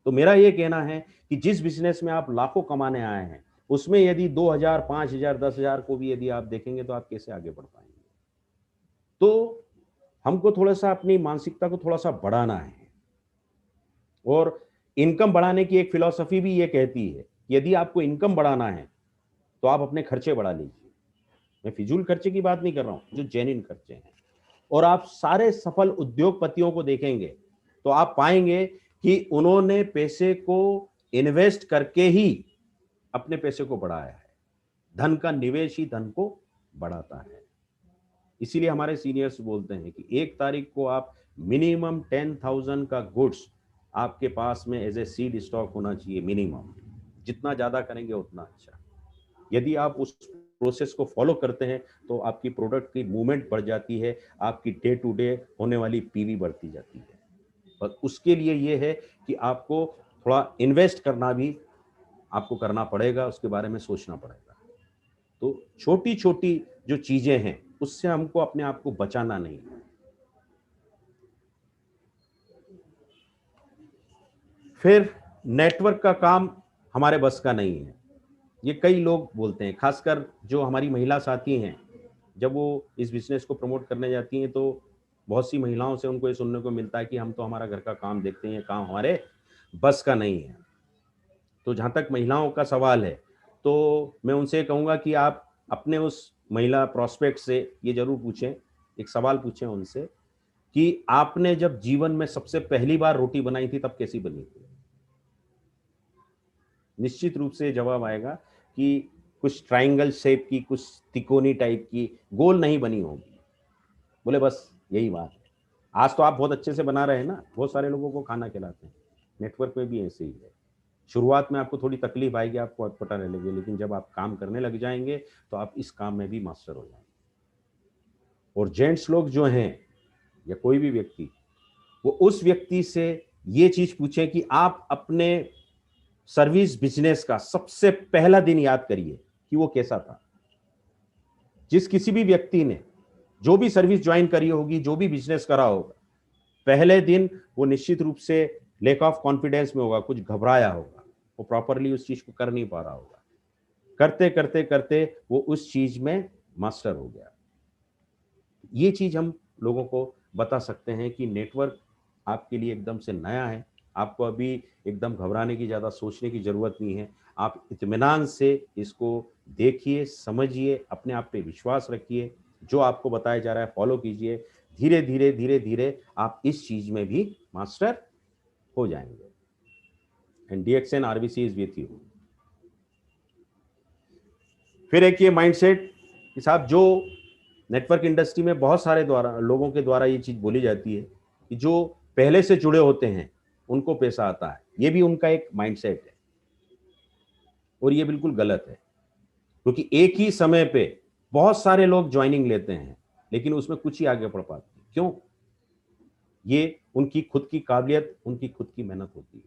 तो मेरा ये कहना है कि जिस बिजनेस में आप लाखों कमाने आए हैं, उसमें यदि 2000, 5000, 10,000 को भी यदि आप देखेंगे तो आप कैसे आगे बढ़ पाएंगे। तो हमको थोड़ा सा अपनी मानसिकता को थोड़ा सा बढ़ाना है। और इनकम बढ़ाने की एक फिलॉसफी भी ये कहती है, यदि आपको इनकम बढ़ाना है तो आप अपने खर्चे बढ़ा लीजिए। मैं फिजूल खर्चे की बात नहीं कर रहा हूं, जो जेन्युइन खर्चे हैं। और आप सारे सफल उद्योगपतियों को देखेंगे तो आप पाएंगे कि उन्होंने पैसे को इन्वेस्ट करके ही अपने पैसे को बढ़ाया है। धन का निवेश ही धन को बढ़ाता है। इसीलिए हमारे सीनियर्स बोलते हैं कि 1 तारीख को आप मिनिमम 10,000 का गुड्स आपके पास में एज ए सीड स्टॉक होना चाहिए मिनिमम। जितना ज्यादा करेंगे उतना अच्छा। यदि आप उस प्रोसेस को फॉलो करते हैं तो आपकी प्रोडक्ट की मूवमेंट बढ़ जाती है, आपकी डे टू डे होने वाली पीवी बढ़ती जाती है। पर उसके लिए ये है कि आपको थोड़ा इन्वेस्ट करना भी आपको करना पड़ेगा, उसके बारे में सोचना पड़ेगा। तो छोटी छोटी जो चीजें हैं उससे हमको अपने आप को बचाना नहीं है। फिर नेटवर्क का काम हमारे बस का नहीं है, ये कई लोग बोलते हैं, खासकर जो हमारी महिला साथी हैं, जब वो इस बिजनेस को प्रमोट करने जाती हैं तो बहुत सी महिलाओं से उनको ये सुनने को मिलता है कि हम तो हमारा घर का काम देखते हैं, काम हमारे बस का नहीं है। तो जहाँ तक महिलाओं का सवाल है, तो मैं उनसे कहूँगा कि आप अपने उस महिला प्रॉस्पेक्ट से ये ज़रूर पूछें, एक सवाल पूछें उनसे कि आपने जब जीवन में सबसे पहली बार रोटी बनाई थी तब कैसी बनी थी? निश्चित रूप से जवाब आएगा कि कुछ ट्रायंगल शेप की, कुछ तिकोनी टाइप की, गोल नहीं बनी होगी। बोले बस यही बात है। आज तो आप बहुत अच्छे से बना रहे हैं ना, बहुत सारे लोगों को खाना खिलाते हैं। नेटवर्क में भी ऐसे ही है। शुरुआत में आपको थोड़ी तकलीफ आएगी, आपको अटपटा लगेगी, लेकिन जब आप काम करने लग जाएंगे तो आप इस काम में भी मास्टर हो जाएंगे। और जेंट्स लोग जो हैं या कोई भी व्यक्ति, वो उस व्यक्ति से ये चीज पूछे कि आप अपने सर्विस बिजनेस का सबसे पहला दिन याद करिए कि वो कैसा था। जिस किसी भी व्यक्ति ने जो भी सर्विस ज्वाइन करी होगी, जो भी बिजनेस करा होगा, पहले दिन वो निश्चित रूप से लैक ऑफ कॉन्फिडेंस में होगा, कुछ घबराया होगा, वो प्रॉपरली उस चीज को कर नहीं पा रहा होगा। करते करते करते वो उस चीज में मास्टर हो गया। ये चीज हम लोगों को बता सकते हैं कि नेटवर्क आपके लिए एकदम से नया है। आपको अभी एकदम घबराने की, ज़्यादा सोचने की ज़रूरत नहीं है। आप इत्मीनान से इसको देखिए, समझिए, अपने आप पे विश्वास रखिए, जो आपको बताया जा रहा है फॉलो कीजिए। धीरे धीरे धीरे धीरे आप इस चीज़ में भी मास्टर हो जाएंगे। And DXN RBC is with you. फिर एक ये माइंडसेट कि साहब, जो नेटवर्क इंडस्ट्री में बहुत सारे लोगों के द्वारा ये चीज़ बोली जाती है कि जो पहले से जुड़े होते हैं उनको पैसा आता है, ये भी उनका एक माइंडसेट है और ये बिल्कुल गलत है। क्योंकि एक ही समय पे बहुत सारे लोग ज्वाइनिंग लेते हैं लेकिन उसमें कुछ ही आगे बढ़ पाते हैं। क्यों? ये उनकी खुद की काबिलियत, उनकी खुद की मेहनत होती है।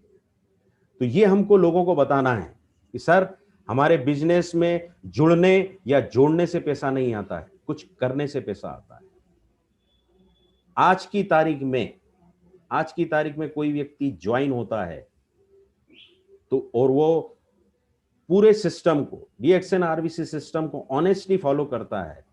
तो ये हमको लोगों को बताना है कि सर, हमारे बिजनेस में जुड़ने या जोड़ने से पैसा नहीं आता है, कुछ करने से पैसा आता है। आज की तारीख में कोई व्यक्ति ज्वाइन होता है तो और वो पूरे सिस्टम को, DXN RBC सिस्टम को ऑनेस्टली फॉलो करता है,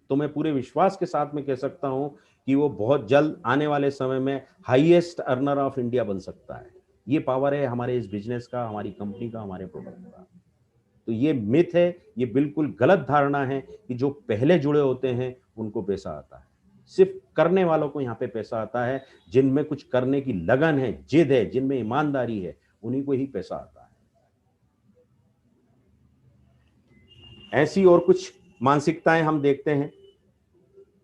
तो मैं पूरे विश्वास के साथ में कह सकता हूं कि वो बहुत जल्द आने वाले समय में हाईएस्ट अर्नर ऑफ इंडिया बन सकता है। ये पावर है हमारे इस बिजनेस का, हमारी कंपनी का, हमारे प्रोडक्ट का। तो ये मिथ है, ये बिल्कुल गलत धारणा है कि जो पहले जुड़े होते हैं उनको पैसा आता है। सिर्फ करने वालों को यहाँ पे पैसा आता है। जिनमें कुछ करने की लगन है, जिद है, जिनमें ईमानदारी है, उन्हीं को ही पैसा आता है। ऐसी और कुछ मानसिकताएं हम देखते हैं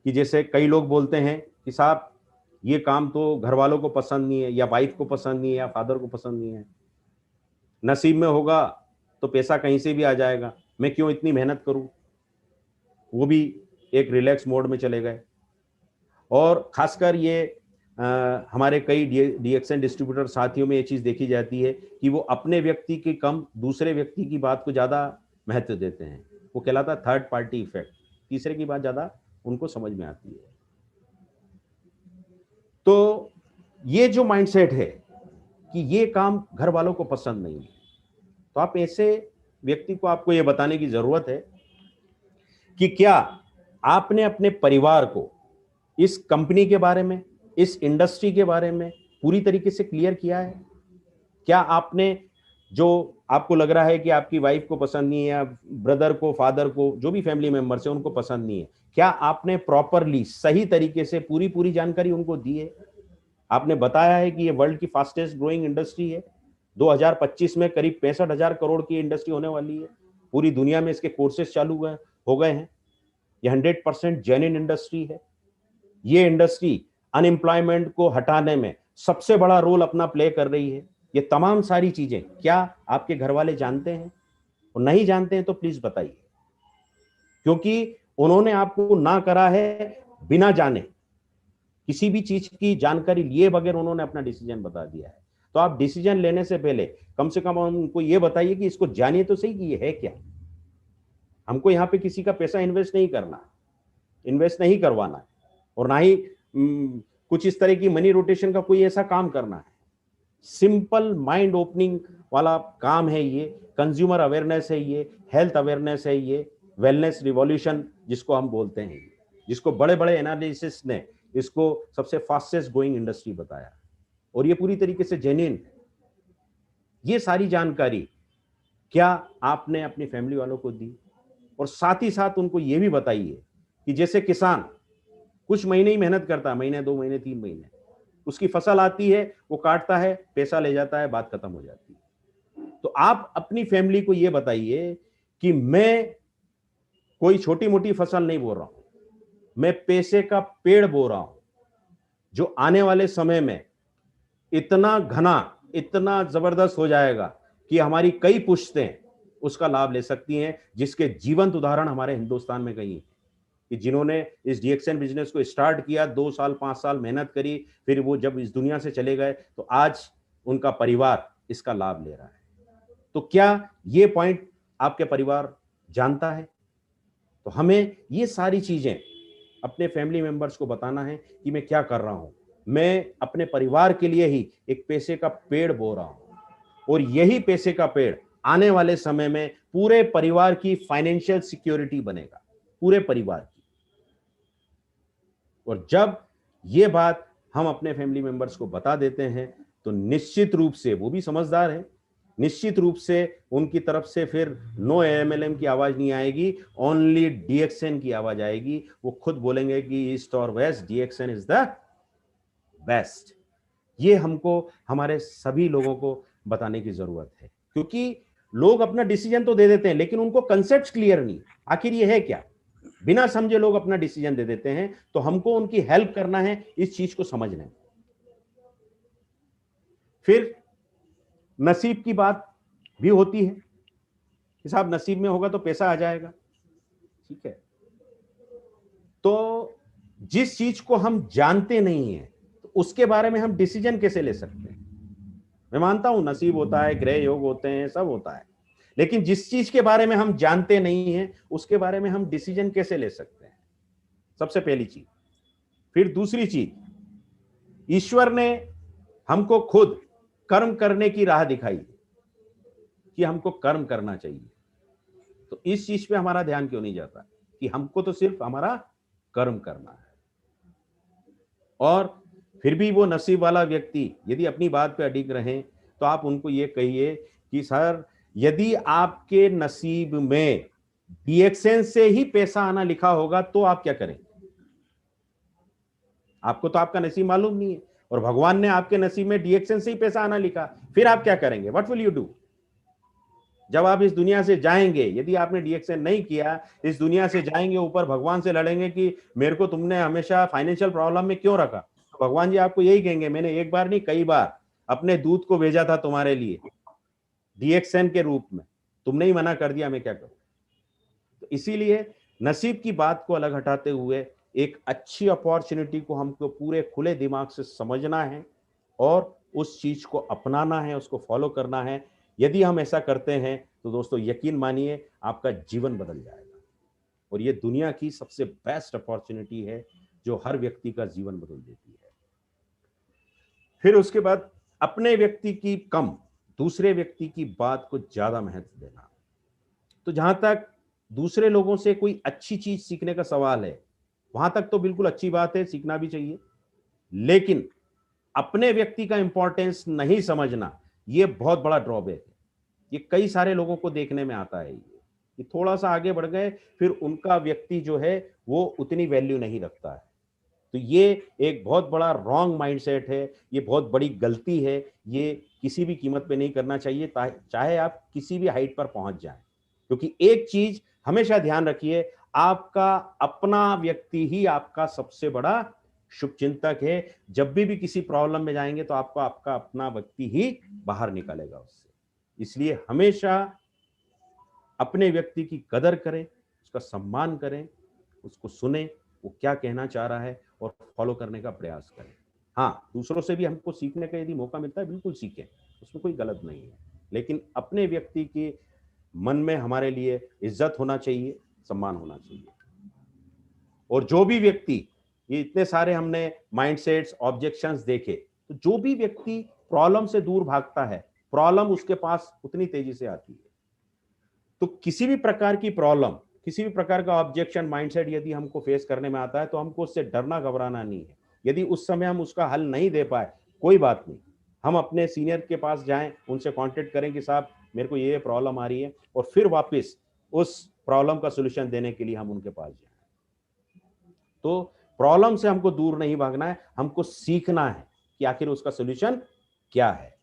कि जैसे कई लोग बोलते हैं कि साहब, ये काम तो घर वालों को पसंद नहीं है, या वाइफ को पसंद नहीं है, या फादर को पसंद नहीं है, नसीब में होगा तो पैसा कहीं से भी आ जाएगा, मैं क्यों इतनी मेहनत करूं। वो भी एक रिलैक्स मोड में चले गए। और खासकर ये हमारे कई DXN डिस्ट्रीब्यूटर साथियों में ये चीज़ देखी जाती है कि वो अपने व्यक्ति की कम दूसरे व्यक्ति की बात को ज़्यादा महत्व देते हैं। वो कहलाता है थर्ड पार्टी इफेक्ट, तीसरे की बात ज़्यादा उनको समझ में आती है। तो ये जो माइंडसेट है कि ये काम घर वालों को पसंद नहीं है, तो आप ऐसे व्यक्ति को, आपको ये बताने की जरूरत है कि क्या आपने अपने परिवार को इस कंपनी के बारे में, इस इंडस्ट्री के बारे में पूरी तरीके से क्लियर किया है? क्या आपने, जो आपको लग रहा है कि आपकी वाइफ को पसंद नहीं है, या ब्रदर को, फादर को, जो भी फैमिली मेंबर्स है उनको पसंद नहीं है, क्या आपने प्रॉपरली सही तरीके से पूरी जानकारी उनको दी है? आपने बताया है कि ये वर्ल्ड की फास्टेस्ट ग्रोइंग इंडस्ट्री है, 2025 में करीब 65,000 करोड़ की इंडस्ट्री होने वाली है, पूरी दुनिया में इसके कोर्सेज चालू हो गए हैं, ये 100% जेन्युइन इंडस्ट्री है। ये इंडस्ट्री अनएम्प्लॉयमेंट को हटाने में सबसे बड़ा रोल अपना प्ले कर रही है। ये तमाम सारी चीजें क्या आपके घर वाले जानते हैं? और नहीं जानते हैं तो प्लीज बताइए, क्योंकि उन्होंने आपको ना करा है बिना जाने, किसी भी चीज की जानकारी लिए बगैर उन्होंने अपना डिसीजन बता दिया है। तो आप डिसीजन लेने से पहले कम से कम उनको ये बताइए कि इसको जानिए तो सही कि ये है क्या। हमको यहाँ पे किसी का पैसा इन्वेस्ट नहीं करना, इन्वेस्ट नहीं करवाना है, और ना ही कुछ इस तरह की मनी रोटेशन का कोई ऐसा काम करना है। सिंपल माइंड ओपनिंग वाला काम है ये, कंज्यूमर अवेयरनेस है ये, हेल्थ अवेयरनेस है ये, वेलनेस रिवॉल्यूशन जिसको हम बोलते हैं, जिसको बड़े बड़े एनालिसिस ने इसको सबसे फास्टेस्ट ग्रोइंग इंडस्ट्री बताया, और ये पूरी तरीके से जेन्युइन है। ये सारी जानकारी क्या आपने अपनी फैमिली वालों को दी? और साथ ही साथ उनको ये भी बताइए कि जैसे किसान कुछ महीने ही मेहनत करता है, महीने 2 महीने 3 महीने, उसकी फसल आती है, वो काटता है, पैसा ले जाता है, बात खत्म हो जाती है। तो आप अपनी फैमिली को ये बताइए कि मैं कोई छोटी मोटी फसल नहीं बो रहा हूं, मैं पैसे का पेड़ बो रहा हूं, जो आने वाले समय में इतना घना, इतना जबरदस्त हो जाएगा कि हमारी कई पुश्तें उसका लाभ ले सकती हैं, जिसके जीवंत उदाहरण हमारे हिंदुस्तान में कई हैं कि जिन्होंने इस डीएक्सएन बिजनेस को स्टार्ट किया, 2 साल 5 साल मेहनत करी, फिर वो जब इस दुनिया से चले गए तो आज उनका परिवार इसका लाभ ले रहा है। तो क्या ये पॉइंट आपके परिवार जानता है? तो हमें ये सारी चीजें अपने फैमिली मेंबर्स को बताना है कि मैं क्या कर रहा हूं, मैं अपने परिवार के लिए ही एक पैसे का पेड़ बो रहा हूं, और यही पैसे का पेड़ आने वाले समय में पूरे परिवार की फाइनेंशियल सिक्योरिटी बनेगा, पूरे परिवार की। और जब ये बात हम अपने फैमिली मेंबर्स को बता देते हैं तो निश्चित रूप से वो भी समझदार है, निश्चित रूप से उनकी तरफ से फिर नो एमएलएम की आवाज नहीं आएगी, ओनली डीएक्सएन की आवाज आएगी। वो खुद बोलेंगे कि ईस्ट और west DXN is the best. ये हमको हमारे सभी लोगों को बताने की जरूरत है, क्योंकि लोग अपना डिसीजन तो दे देते हैं लेकिन उनको कंसेप्ट क्लियर नहीं, आखिर ये है क्या। बिना समझे लोग अपना डिसीजन दे देते हैं, तो हमको उनकी हेल्प करना है इस चीज को समझने। फिर नसीब की बात भी होती है कि साहब नसीब में होगा तो पैसा आ जाएगा, ठीक है। तो जिस चीज को हम जानते नहीं है तो उसके बारे में हम डिसीजन कैसे ले सकते हैं? मैं मानता हूं नसीब होता है, ग्रह योग होते हैं, सब होता है, लेकिन जिस चीज के बारे में हम जानते नहीं है उसके बारे में हम डिसीजन कैसे ले सकते हैं? सबसे पहली चीज। फिर दूसरी चीज, ईश्वर ने हमको खुद कर्म करने की राह दिखाई कि हमको कर्म करना चाहिए, तो इस चीज पे हमारा ध्यान क्यों नहीं जाता कि हमको तो सिर्फ हमारा कर्म करना है। और फिर भी वो नसीब वाला व्यक्ति यदि अपनी बात पे अडिग रहे तो आप उनको ये कहिए कि सर यदि आपके नसीब में डीएक्सएन से ही पैसा आना लिखा होगा तो आप क्या करेंगे? आपको तो आपका नसीब मालूम नहीं है, और भगवान ने आपके नसीब में डीएक्सएन से ही पैसा आना लिखा, फिर आप क्या करेंगे? What will you do? जब आप इस दुनिया से जाएंगे, यदि आपने डीएक्सएन नहीं किया, इस दुनिया से जाएंगे, ऊपर भगवान से लड़ेंगे कि मेरे को तुमने हमेशा फाइनेंशियल प्रॉब्लम में क्यों रखा। तो भगवान जी आपको यही कहेंगे, मैंने एक बार नहीं कई बार अपने दूत को भेजा था तुम्हारे लिए डीएक्सएन के रूप में, तुमने ही मना कर दिया, मैं क्या करूं। तो इसीलिए नसीब की बात को अलग हटाते हुए एक अच्छी अपॉर्चुनिटी को हमको पूरे खुले दिमाग से समझना है और उस चीज को अपनाना है, उसको फॉलो करना है। यदि हम ऐसा करते हैं तो दोस्तों यकीन मानिए आपका जीवन बदल जाएगा, और ये दुनिया की सबसे बेस्ट अपॉर्चुनिटी है जो हर व्यक्ति का जीवन बदल देती है। फिर उसके बाद अपने व्यक्ति की कम, दूसरे व्यक्ति की बात को ज्यादा महत्व देना। तो जहां तक दूसरे लोगों से कोई अच्छी चीज सीखने का सवाल है, वहां तक तो बिल्कुल अच्छी बात है, सीखना भी चाहिए, लेकिन अपने व्यक्ति का इंपॉर्टेंस नहीं समझना ये बहुत बड़ा ड्रॉबैक है। ये कई सारे लोगों को देखने में आता है कि थोड़ा सा आगे बढ़ गए फिर उनका व्यक्ति जो है वो उतनी वैल्यू नहीं रखता है। तो ये एक बहुत बड़ा रॉन्ग माइंडसेट है, ये बहुत बड़ी गलती है, ये किसी भी कीमत पे नहीं करना चाहिए, चाहे आप किसी भी हाइट पर पहुंच जाएं। क्योंकि एक चीज हमेशा ध्यान रखिए, आपका अपना व्यक्ति ही आपका सबसे बड़ा शुभचिंतक है। जब भी किसी प्रॉब्लम में जाएंगे तो आपको आपका अपना व्यक्ति ही बाहर निकालेगा उससे। इसलिए हमेशा अपने व्यक्ति की कदर करें, उसका सम्मान करें, उसको सुने वो क्या कहना चाह रहा है और फॉलो करने का प्रयास करें। हाँ, दूसरों से भी हमको सीखने का यदि मौका मिलता है, बिल्कुल सीखें, उसमें कोई गलत नहीं है। लेकिन अपने व्यक्ति के मन में हमारे लिए इज्जत होना चाहिए, सम्मान होना चाहिए। और जो भी व्यक्ति, ये इतने सारे हमने माइंडसेट्स, ऑब्जेक्शंस देखे, तो जो भी व्यक्ति प्रॉब्लम से दूर भागता है, प्रॉब्लम उसके पास उतनी तेजी से आती है। तो किसी भी प्रकार की प्रॉब्लम, किसी भी प्रकार का ऑब्जेक्शन, माइंडसेट यदि हमको फेस करने में आता है, तो हमको उससे डरना घबराना नहीं है। यदि उस समय हम उसका हल नहीं दे पाए, कोई बात नहीं, हम अपने सीनियर के पास जाएं, उनसे कांटेक्ट करें कि साहब मेरे को ये प्रॉब्लम आ रही है, और फिर वापस उस प्रॉब्लम का सोल्यूशन देने के लिए हम उनके पास जाएं। तो प्रॉब्लम से हमको दूर नहीं भागना है, हमको सीखना है कि आखिर उसका सोल्यूशन क्या है।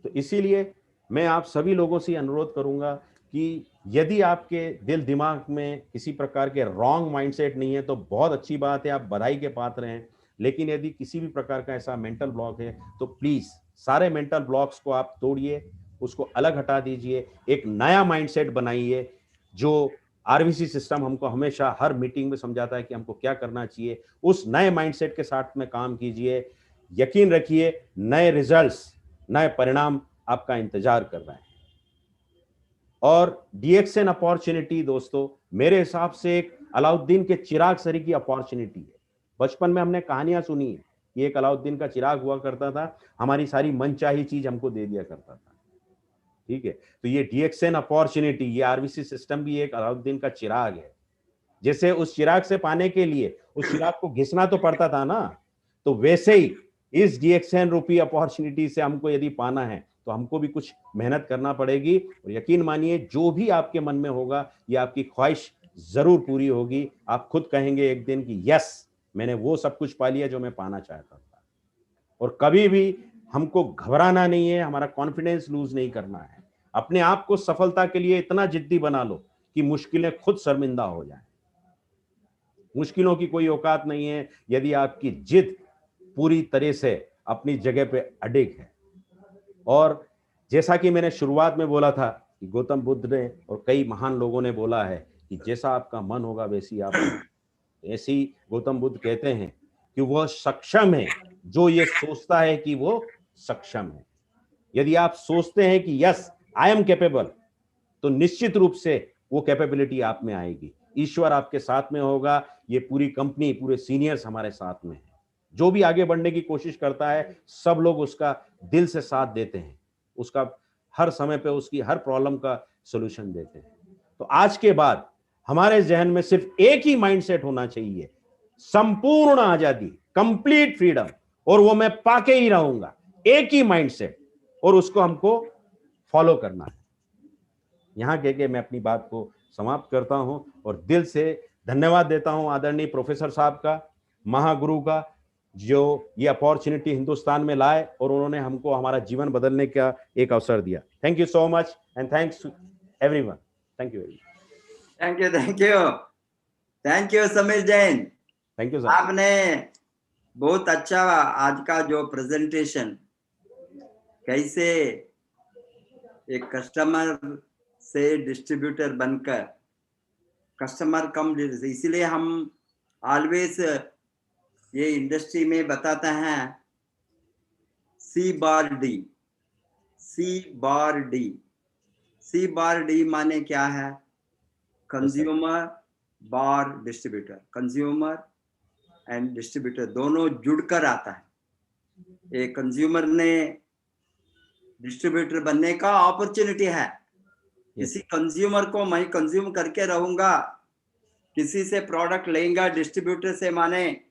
तो इसीलिए मैं आप सभी लोगों से अनुरोध करूंगा कि यदि आपके दिल दिमाग में किसी प्रकार के रॉन्ग माइंडसेट नहीं है, तो बहुत अच्छी बात है, आप बधाई के पात्र हैं। लेकिन यदि किसी भी प्रकार का ऐसा मेंटल ब्लॉक है, तो प्लीज सारे मेंटल ब्लॉक्स को आप तोड़िए, उसको अलग हटा दीजिए, एक नया माइंडसेट बनाइए। जो आरबीसी सिस्टम हमको हमेशा हर मीटिंग में समझाता है कि हमको क्या करना चाहिए, उस नए माइंडसेट के साथ में काम कीजिए। यकीन रखिए, नए रिजल्ट्स, नए परिणाम आपका इंतजार कर रहे हैं। और डीएक्सएन अपॉर्चुनिटी दोस्तों, मेरे हिसाब से एक अलाउद्दीन के चिराग सरी की अपॉर्चुनिटी है। बचपन में हमने कहानियां सुनी है कि एक अलाउद्दीन का चिराग हुआ करता था, हमारी सारी मनचाही चीज हमको दे दिया करता था। ठीक है, तो ये डीएक्सएन अपॉर्चुनिटी, ये आरबीसी सिस्टम भी एक अलाउद्दीन का चिराग है। जैसे उस चिराग से पाने के लिए उस चिराग को घिसना तो पड़ता था ना, तो वैसे ही इस डीएक्सएन रूपी अपॉर्चुनिटी से हमको यदि पाना है, तो हमको भी कुछ मेहनत करना पड़ेगी। और यकीन मानिए, जो भी आपके मन में होगा, ये आपकी ख्वाहिश जरूर पूरी होगी। आप खुद कहेंगे एक दिन कि यस, मैंने वो सब कुछ पा लिया जो मैं पाना चाहता था। और कभी भी हमको घबराना नहीं है, हमारा कॉन्फिडेंस लूज नहीं करना है। अपने आप को सफलता के लिए इतना जिद्दी बना लो कि मुश्किलें खुद शर्मिंदा हो जाएं। मुश्किलों की कोई औकात नहीं है यदि आपकी जिद पूरी तरह से अपनी जगह पे अडिग है। और जैसा कि मैंने शुरुआत में बोला था कि गौतम बुद्ध ने और कई महान लोगों ने बोला है कि जैसा आपका मन होगा वैसी आप, ऐसे ही गौतम बुद्ध कहते हैं कि वह सक्षम है जो ये सोचता है कि वो सक्षम है। यदि आप सोचते हैं कि यस आई एम कैपेबल, तो निश्चित रूप से वो कैपेबिलिटी आप में आएगी। ईश्वर आपके साथ में होगा, ये पूरी कंपनी, पूरे सीनियर्स हमारे साथ में है। जो भी आगे बढ़ने की कोशिश करता है, सब लोग उसका दिल से साथ देते हैं, उसका हर समय पे उसकी हर प्रॉब्लम का सॉल्यूशन देते हैं। तो आज के बाद हमारे जहन में सिर्फ एक ही माइंडसेट होना चाहिए, संपूर्ण आजादी, कंप्लीट फ्रीडम, और वो मैं पाके ही रहूंगा। एक ही माइंडसेट, और उसको हमको फॉलो करना है। यहां कह के मैं अपनी बात को समाप्त करता हूं और दिल से धन्यवाद देता हूं आदरणीय प्रोफेसर साहब का, महागुरु का, जो ये अपॉर्चुनिटी हिंदुस्तान में लाए और उन्होंने हमको हमारा जीवन बदलने का एक अवसर दिया। Thank you so much and thanks to everyone. Thank you very much. Thank you, thank you, thank you Sameer Jain. Thank you sir. आपने बहुत अच्छा आज का जो प्रेजेंटेशन, कैसे एक कस्टमर से डिस्ट्रीब्यूटर बनकर कस्टमर कम, इसीलिए हम ऑलवेज ये इंडस्ट्री में बताते हैं C/D। C/D माने क्या है? Consumer bar distributor, consumer and distributor दोनों जुड़कर आता है। एक कंज्यूमर ने डिस्ट्रीब्यूटर बनने का अपॉर्चुनिटी है। किसी कंज्यूमर को मैं कंज्यूम करके रहूंगा, किसी से प्रोडक्ट लेंगे डिस्ट्रीब्यूटर से, माने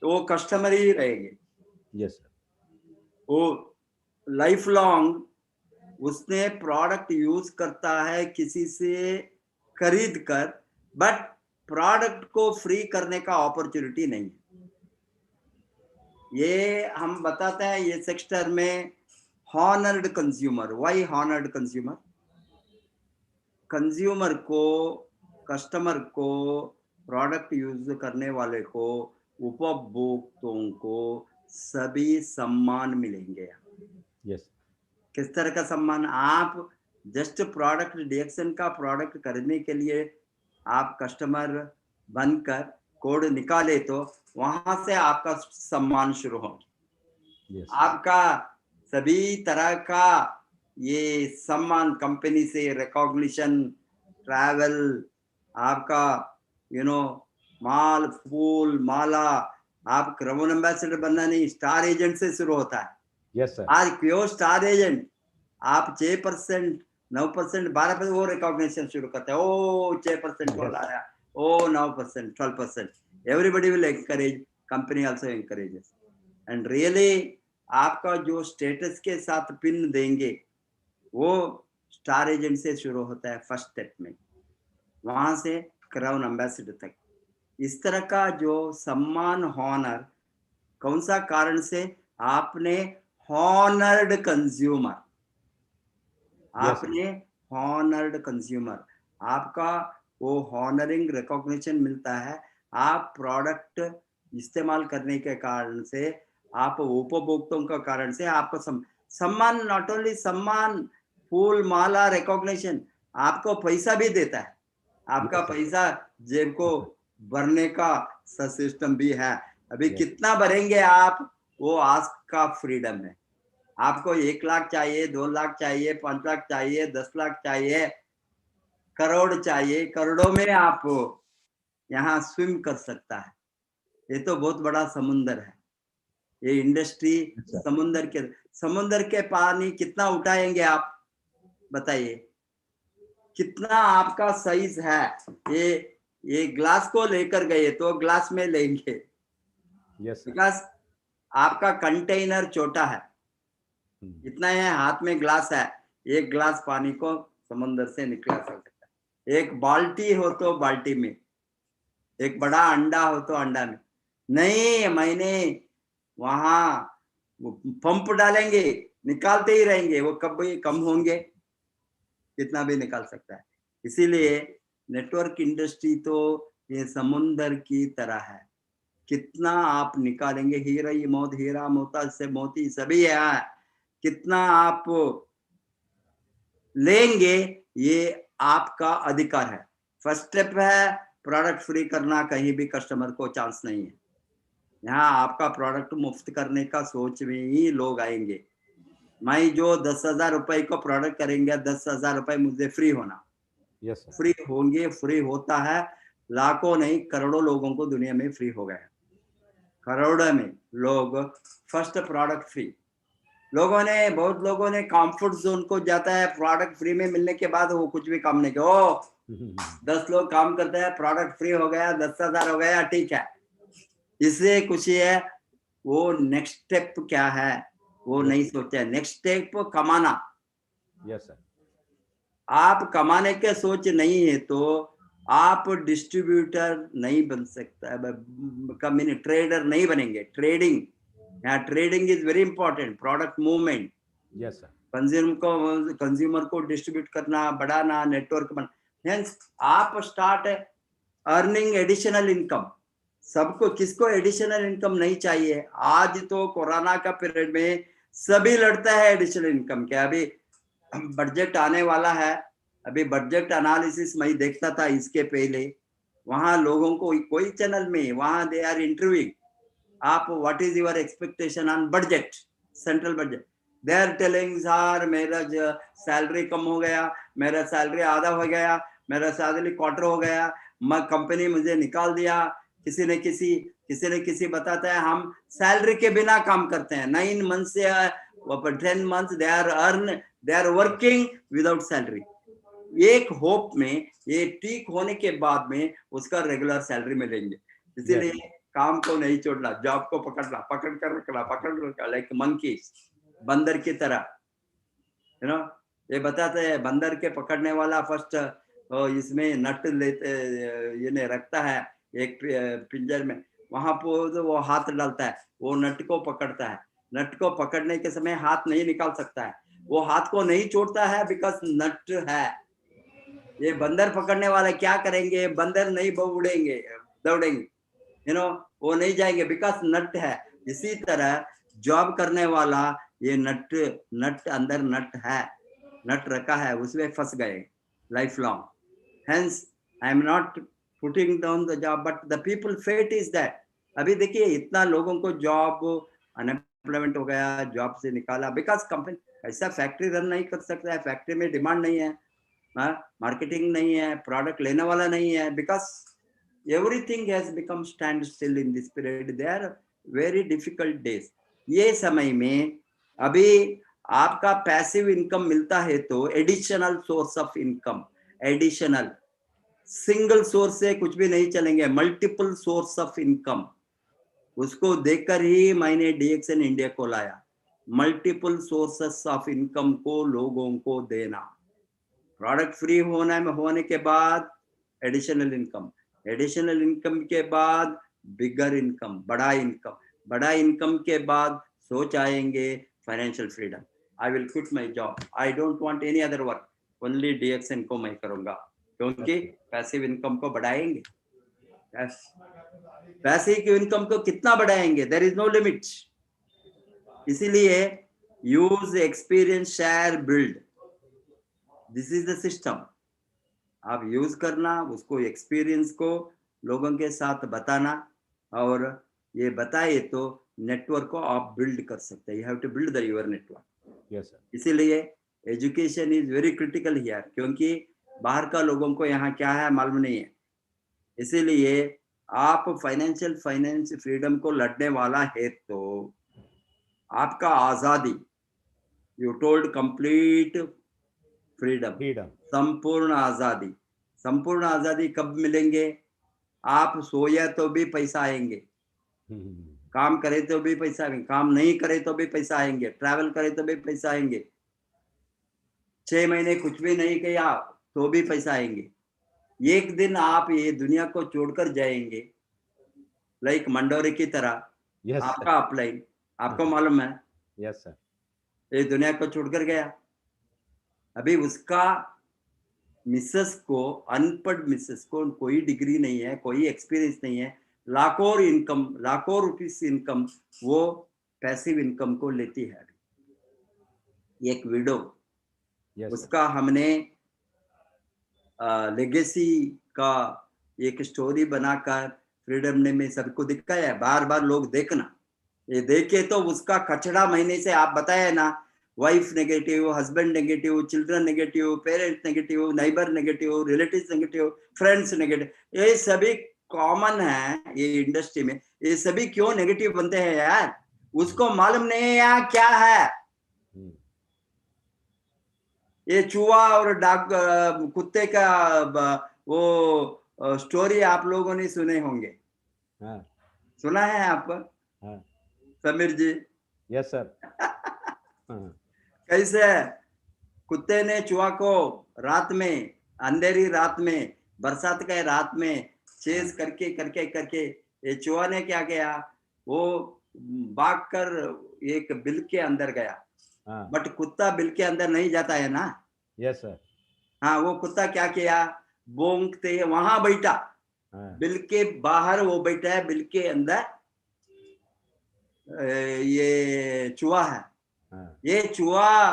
तो वो कस्टमर ही रहेंगे। Yes sir. वो लाइफ लॉन्ग उसने प्रोडक्ट यूज करता है किसी से खरीद कर, बट प्रोडक्ट को फ्री करने का अपॉर्चुनिटी नहीं है। ये हम बताते हैं ये सेक्टर में honoured consumer. Why honoured consumer? Consumer को, कस्टमर को, प्रोडक्ट यूज करने वाले को, उपभोक्ताओं को सभी सम्मान मिलेंगे। यस। किस तरह का सम्मान? आप जस्ट प्रोडक्ट, डीएक्सएन का प्रोडक्ट खरीदने के लिए आप कस्टमर बनकर कोड निकाले तो वहां से आपका सम्मान शुरू हो। Yes. आपका सभी तरह का ये सम्मान, कंपनी से रिकॉग्निशन, ट्रैवल, आपका माल, फूल, माला, आप क्रमाउन एम्बेसडर बनना नहीं, स्टार एजेंट से शुरू होता है। Yes, sir. आज क्यों स्टार एजेंट, आप 6%, 9%, 12% वो रिकॉग्निशन शुरू करते हैं। ओ 6% वाला आया, ओ 9%, 12%, everybody will encourage, company also encourages. And really आपका जो स्टेटस के साथ पिन देंगे वो स्टार एजेंट से शुरू होता है फर्स्ट स्टेप में, वहां से क्राउन एम्बेसडर तक। इस तरह का जो सम्मान, हॉनर, कौन सा कारण से? आपने हॉनर्ड कंज्यूमर, आपने हॉनर्ड कंज्यूमर, आपका वो हॉनरिंग रिकॉग्निशन मिलता है। आप प्रोडक्ट इस्तेमाल करने के कारण से, आप उपभोक्ताओं का कारण से आपको सम्मान, नॉट ओनली सम्मान, फूल, माला, रिकॉग्निशन, आपको पैसा भी देता है। आपका पैसा जेब को भरने का सिस्टम भी है। अभी कितना भरेंगे आप, वो आज का फ्रीडम है। आपको 1 लाख चाहिए, 2 लाख चाहिए, 5 लाख चाहिए, 10 लाख चाहिए, करोड़ चाहिए, करोड़ों में आप यहाँ स्विम कर सकता है। ये तो बहुत बड़ा समुंदर है। ये इंडस्ट्री समुंदर के पानी कितना उठाएंगे आप बताइए, कितना आपका साइज है। ये ग्लास को लेकर गए तो ग्लास में लेंगे, बिकॉज आपका कंटेनर छोटा है, इतना है, हाथ में ग्लास है, 1 ग्लास पानी को समुंदर से निकला सकता है। एक बाल्टी हो तो बाल्टी में, एक बड़ा अंडा हो तो अंडा में नहीं। मैंने वहां पंप डालेंगे, निकालते ही रहेंगे, वो कभी कम होंगे, कितना भी निकाल सकता है। इसीलिए नेटवर्क इंडस्ट्री तो ये समुंदर की तरह है, कितना आप निकालेंगे। हीरा मोती से मोती सभी है, कितना आप लेंगे ये आपका अधिकार है। फर्स्ट स्टेप है प्रोडक्ट फ्री करना, कहीं भी कस्टमर को चांस नहीं है। यहाँ आपका प्रोडक्ट मुफ्त करने का सोच में ही लोग आएंगे। मैं जो 10,000 रुपए को प्रोडक्ट करेंगे, 10,000 रुपए मुझे फ्री होना, फ्री होंगे, फ्री होता है। लाखों नहीं करोड़ों लोगों को दुनिया में फ्री हो गया, करोड़ों में लोग फर्स्ट प्रोडक्ट फ्री। बहुत लोगों ने कंफर्ट जोन को जाता है, प्रोडक्ट फ्री में मिलने के बाद वो कुछ भी काम नहीं किया। 10 लोग काम करते हैं, प्रोडक्ट फ्री हो गया, 10,000 हो गया, ठीक है, इससे खुशी है। वो नेक्स्ट स्टेप क्या है वो नहीं सोचते। नेक्स्ट स्टेप कमाना। आप कमाने के सोच नहीं है तो आप डिस्ट्रीब्यूटर नहीं बन सकता, ट्रेडर नहीं बनेंगे। Trading is very important. Product movement, consumer को डिस्ट्रीब्यूट करना, बढ़ाना, नेटवर्क बना। हेंस आप स्टार्ट अर्निंग एडिशनल इनकम। सबको, किसको एडिशनल इनकम नहीं चाहिए? आज तो कोरोना का पीरियड में सभी लड़ता है एडिशनल इनकम के। अभी बजट आने वाला है, अभी बजट एनालिसिस मैं देखता था इसके पहले, वहां लोगों को कोई चैनल में वहां दे आर इंटरव्यूइंग, आप what is your expectation on budget, central budget. They are telling sir मेरा सैलरी कम हो गया, मेरा सैलरी आधा हो गया, मेरा सैलरी क्वार्टर हो गया, कंपनी मुझे निकाल दिया। किसी ने किसी बताता है हम सैलरी के बिना काम करते हैं, 9 मंथ से 10 month they are working without salary. एक होप में ये ठीक होने के बाद में उसका रेगुलर सैलरी मिलेंगे। इसीलिए काम को नहीं छोड़ना, जॉब को पकड़ना, पकड़ कर रखना, लाइक मंकी, बंदर की तरह। ये बताते हैं बंदर के पकड़ने वाला फर्स्ट इसमें नट लेते ये रखता है एक पिंजर में, वहां पर वो हाथ डालता है, वो नट को पकड़ता है। नट को पकड़ने के समय हाथ नहीं निकाल सकता है, वो हाथ को नहीं छोड़ता है बिकॉज नट है। ये बंदर पकड़ने वाला क्या करेंगे? बंदर नहीं उड़ेंगे, दौड़ेंगे, वो नहीं जाएंगे बिकॉज नट है। इसी तरह जॉब करने वाला ये नट अंदर नट है, नट रखा है, उसमें फंस गए life long. Hence I am not putting down the job, but the people fate is that. अभी देखिए इतना लोगों को जॉब, अनएम्प्लॉयमेंट हो गया, जॉब से निकाला, बिकॉज कंपनी ऐसा फैक्ट्री रन नहीं कर सकता है, फैक्ट्री में डिमांड नहीं है, मार्केटिंग नहीं है, प्रोडक्ट लेने वाला नहीं है, because everything has become standstill in this period. They are very difficult days. ये समय में अभी आपका पैसिव इनकम मिलता है तो additional source of income, additional, single source से कुछ भी नहीं चलेंगे, मल्टीपल सोर्स ऑफ इनकम, उसको देखकर ही मैंने डीएक्सएन इंडिया को लाया। मल्टीपल सोर्सेस ऑफ इनकम को लोगों को देना, प्रोडक्ट फ्री होने के बाद एडिशनल इनकम, एडिशनल इनकम के बाद बिगर इनकम, बड़ा इनकम, बड़ा इनकम के बाद सोच आएंगे financial freedom. I will quit my job, I don't want any other work, only DXN को मैं करूंगा, क्योंकि पैसिव इनकम को बढ़ाएंगे। पैसिव इनकम को कितना बढ़ाएंगे, देयर इज नो लिमिट। इसीलिए use, experience, share, build, this is the system. आप यूज करना, उसको एक्सपीरियंस को लोगों के साथ बताना, और ये बताए तो नेटवर्क को आप बिल्ड कर सकते हैं। You have to build the your network. Yes sir. इसीलिए education is very critical here, क्योंकि बाहर का लोगों को यहाँ क्या है मालूम नहीं है। इसीलिए आप फाइनेंस फ्रीडम को लड़ने वाला है तो आपका आजादी, यू टोल्ड कंप्लीट फ्रीडम, संपूर्ण आजादी। संपूर्ण आजादी कब मिलेंगे? आप सोया तो भी पैसा आएंगे, काम करे तो भी पैसा आएंगे, काम नहीं करे तो भी पैसा आएंगे, ट्रैवल करे तो भी पैसा आएंगे, 6 महीने कुछ भी नहीं किया तो भी पैसा आएंगे। एक दिन आप ये दुनिया को छोड़कर जाएंगे, लाइक मंडोरे की तरह। yes, आपका अपलाइन, आपको मालूम है? Yes sir. ये दुनिया को छोड़कर गया। अभी उसका मिसेस को, अनपढ़ मिसेस को, कोई डिग्री नहीं है, कोई एक्सपीरियंस नहीं है, लाखों इनकम, लाखों रुपीस इनकम, वो पैसिव इनकम को लेती है। अभी एक विडो, उसका हमने लेगेसी का एक स्टोरी बनाकर फ्रीडम डे में सबको दिखाया है। बार बार लोग देखना, ये देखे तो उसका कचड़ा महीने से आप बताया ना, wife negative, husband negative, children negative, parents negative, neighbour negative, relatives negative, friends negative, ये सभी कॉमन है ये इंडस्ट्री में। ये सभी क्यों नेगेटिव बनते हैं यार? उसको मालूम नहीं है यार क्या है। ये चूहा और डाक, कुत्ते का वो स्टोरी आप लोगों ने सुने होंगे। सुना है आप? समीर जी? Yes sir. कैसे कुत्ते ने चूहा को रात में, अंधेरी रात में, बरसात के रात में चेज करके करके करके ये चूहा ने क्या किया, वो भागकर एक बिल के अंदर गया। बट कुत्ता बिल के अंदर नहीं जाता है ना। Yes sir. हाँ, वो कुत्ता क्या किया, भौंकते वहां बैठा, बिल के बाहर वो बैठा है, बिल के अंदर ये चूहा है। ये चूहा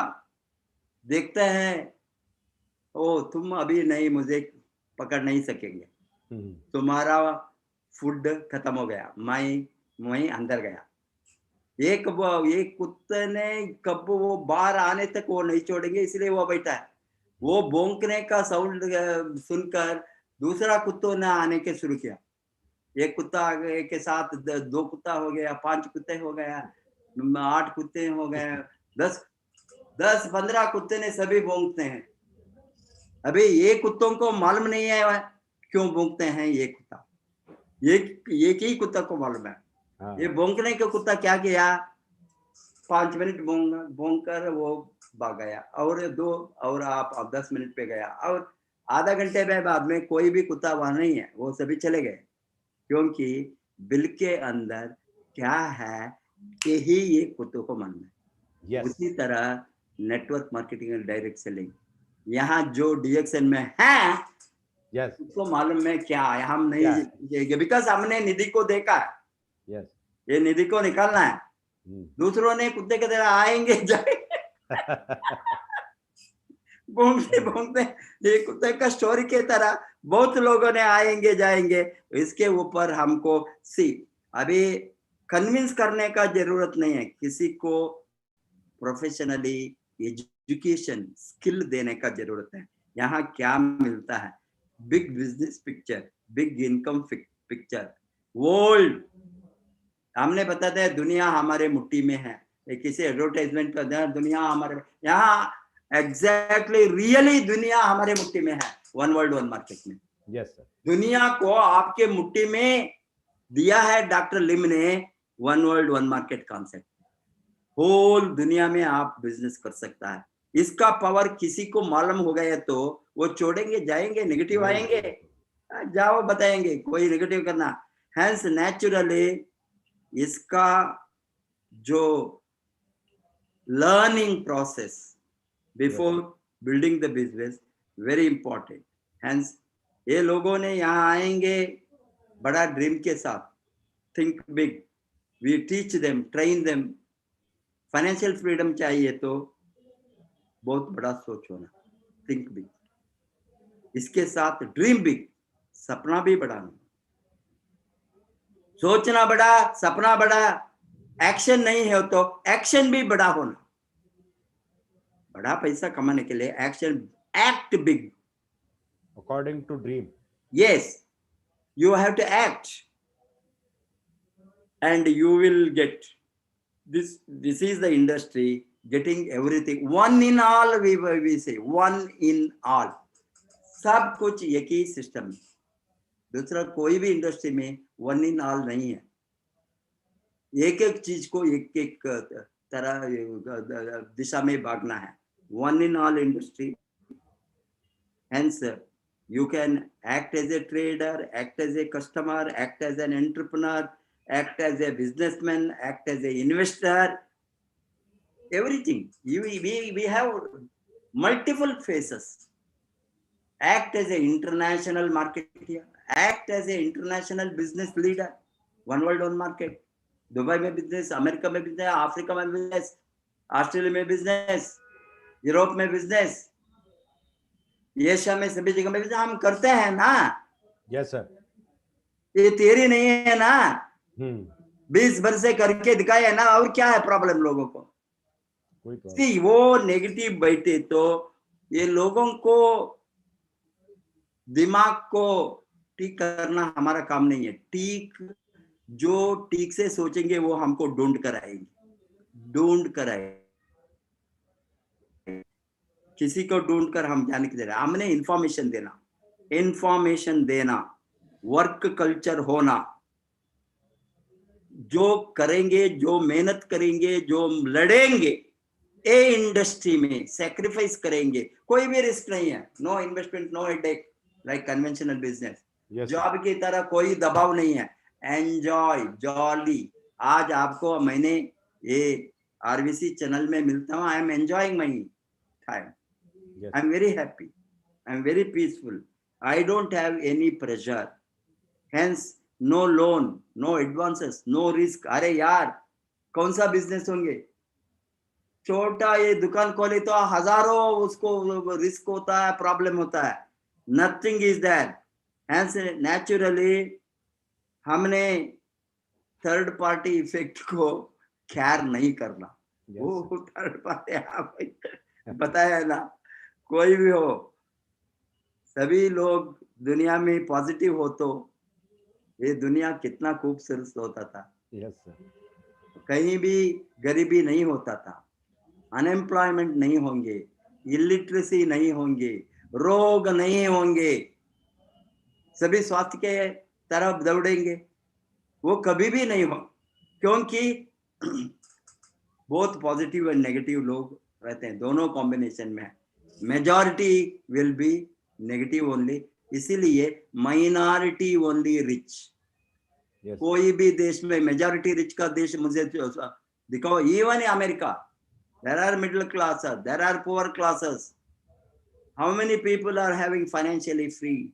देखता है, ओ तुम अभी नहीं, मुझे पकड़ नहीं सकेंगे, तुम्हारा फूड खत्म हो गया, मैं अंदर गया। एक कुत्ते ने कब वो बाहर आने तक वो नहीं छोड़ेंगे, इसलिए वो बैठा है। वो भौंकने का साउंड सुनकर दूसरा कुत्तों ने आने के शुरू किया। एक कुत्ता के साथ 2 कुत्ता हो गया, 5 कुत्ते हो गया, 8 कुत्ते हो गए, 10-15 कुत्ते ने सभी भौंकते हैं। अभी ये कुत्तों को मालूम नहीं है क्यों भौंकते हैं। ये कुत्ता, एक ही कुत्ता को मालूम है। ये भौंकने का कुत्ता क्या किया, 5 मिनट भौंक कर वो भाग गया, और आप 10 मिनट पे गया, और आधा घंटे में बाद में कोई भी कुत्ता वहां नहीं है, वो सभी चले गए। क्योंकि बिल के अंदर क्या है यही ये कुत्तों को मालूम है। उसी तरह नेटवर्क मार्केटिंग और डायरेक्ट सेलिंग, यहाँ जो डीएक्सएन में है उसको मालूम है क्या है, हम नहीं, बिकॉज हमने निधि को देखा है। ये निधि को निकालना है। दूसरों ने कुत्ते की तरह आएंगे जाएंगे घूमते घूमते ये कुत्ते का स्टोरी की तरह बहुत लोगों ने आएंगे जाएंगे। इसके ऊपर हमको अभी कन्विंस करने का जरूरत नहीं है, किसी को प्रोफेशनली एजुकेशन स्किल देने का जरूरत है। यहाँ क्या मिलता है? Big business picture, big income picture, world हमने बताते हैं दुनिया हमारे मुट्ठी में है। किसी एडवर्टाइजमेंट का दुनिया हमारे, यहाँ एग्जैक्टली रियली दुनिया हमारे मुट्ठी में है। वन वर्ल्ड वन मार्केट में यस सर, दुनिया को आपके मुट्ठी में दिया है डॉक्टर लिम ने। One world one market concept, whole दुनिया में आप बिजनेस कर सकता है। इसका पावर किसी को मालूम हो गया तो वो छोड़ेंगे, जाएंगे, नेगेटिव आएंगे, जाओ बताएंगे कोई नेगेटिव करना। हैंस नेचुरली इसका जो learning process before building the business very important. Hence ये लोगों ने यहाँ आएंगे बड़ा ड्रीम के साथ, think big, we teach them, train them. Financial freedom चाहिए तो बहुत बड़ा सोच होना, थिंक बिग, इसके साथ ड्रीम बिग, सपना भी बढ़ाना, सोचना बड़ा, सपना बड़ा, एक्शन नहीं है तो एक्शन भी बड़ा होना। बड़ा पैसा कमाने के लिए action, act big, according to dream. yes, you have to act and you will get this is the industry getting everything one in all, we say one in all, सब कुछ एक ही सिस्टम है। दूसरा कोई भी इंडस्ट्री में one in all नहीं है। एक एक चीज को एक एक तरह दिशा में भागना है। One in all industry, hence you can act as a trader, act as a customer, act as an entrepreneur, act as a businessman, act as an investor, everything. We have multiple phases. Act as an international marketeer, act as an international business leader, one world one market. Dubai में business, America में business, Africa में business, Australia में business, Europe में business, Asia में सभी जगह में business हम करते हैं ना। यस सर, ये तेरी नहीं है ना, 20 वर्ष से करके दिखाया है ना, और क्या है प्रॉब्लम लोगों को? कोई प्रॉब्लम। वो नेगेटिव बैठे तो ये लोगों को दिमाग को ठीक करना हमारा काम नहीं है। ठीक जो ठीक से सोचेंगे वो हमको ढूंढ कर आएंगे, ढूंढ कर आएंगे। किसी को ढूंढ कर हम जाने के दे रहे, हमने इंफॉर्मेशन देना, वर्क कल्चर होना, जो करेंगे, जो मेहनत करेंगे, जो लड़ेंगे, ए इंडस्ट्री में सैक्रिफाइस करेंगे, कोई भी रिस्क नहीं है। No investment, no headache like conventional business. Job की तरह कोई दबाव नहीं है। Enjoy, jolly. आज आपको मैंने ये आरबीसी चैनल में मिलता हूँ, I am enjoying my time, I am very happy, I am very peaceful, I don't have any pressure, hence no loan, no advances, no risk. अरे यार कौन सा बिजनेस होंगे? छोटा ये दुकान खोले तो हजारों उसको रिस्क होता है, प्रॉब्लम होता है। Nothing is that. Hence naturally हमने थर्ड पार्टी इफेक्ट को केयर नहीं करना। वो थर्ड पार्टी बताया ना, कोई भी हो, सभी लोग दुनिया में पॉजिटिव हो तो ये दुनिया कितना खूबसूरत होता था। यस सर, कहीं भी गरीबी नहीं होता था, अनएम्प्लॉयमेंट नहीं होंगे, इलिटरेसी नहीं होंगे, रोग नहीं होंगे, सभी स्वास्थ्य के तरफ दौड़ेंगे। वो कभी भी नहीं हो, क्योंकि बहुत पॉजिटिव और नेगेटिव लोग रहते हैं, दोनों कॉम्बिनेशन में। Majority will be negative only, इसीलिए माइनॉरिटी ओनली रिच। कोई भी देश में मेजॉरिटी रिच का देश मुझे दिखाओ। Even America, there are middle classes, there are poor classes. How many people are having financially free?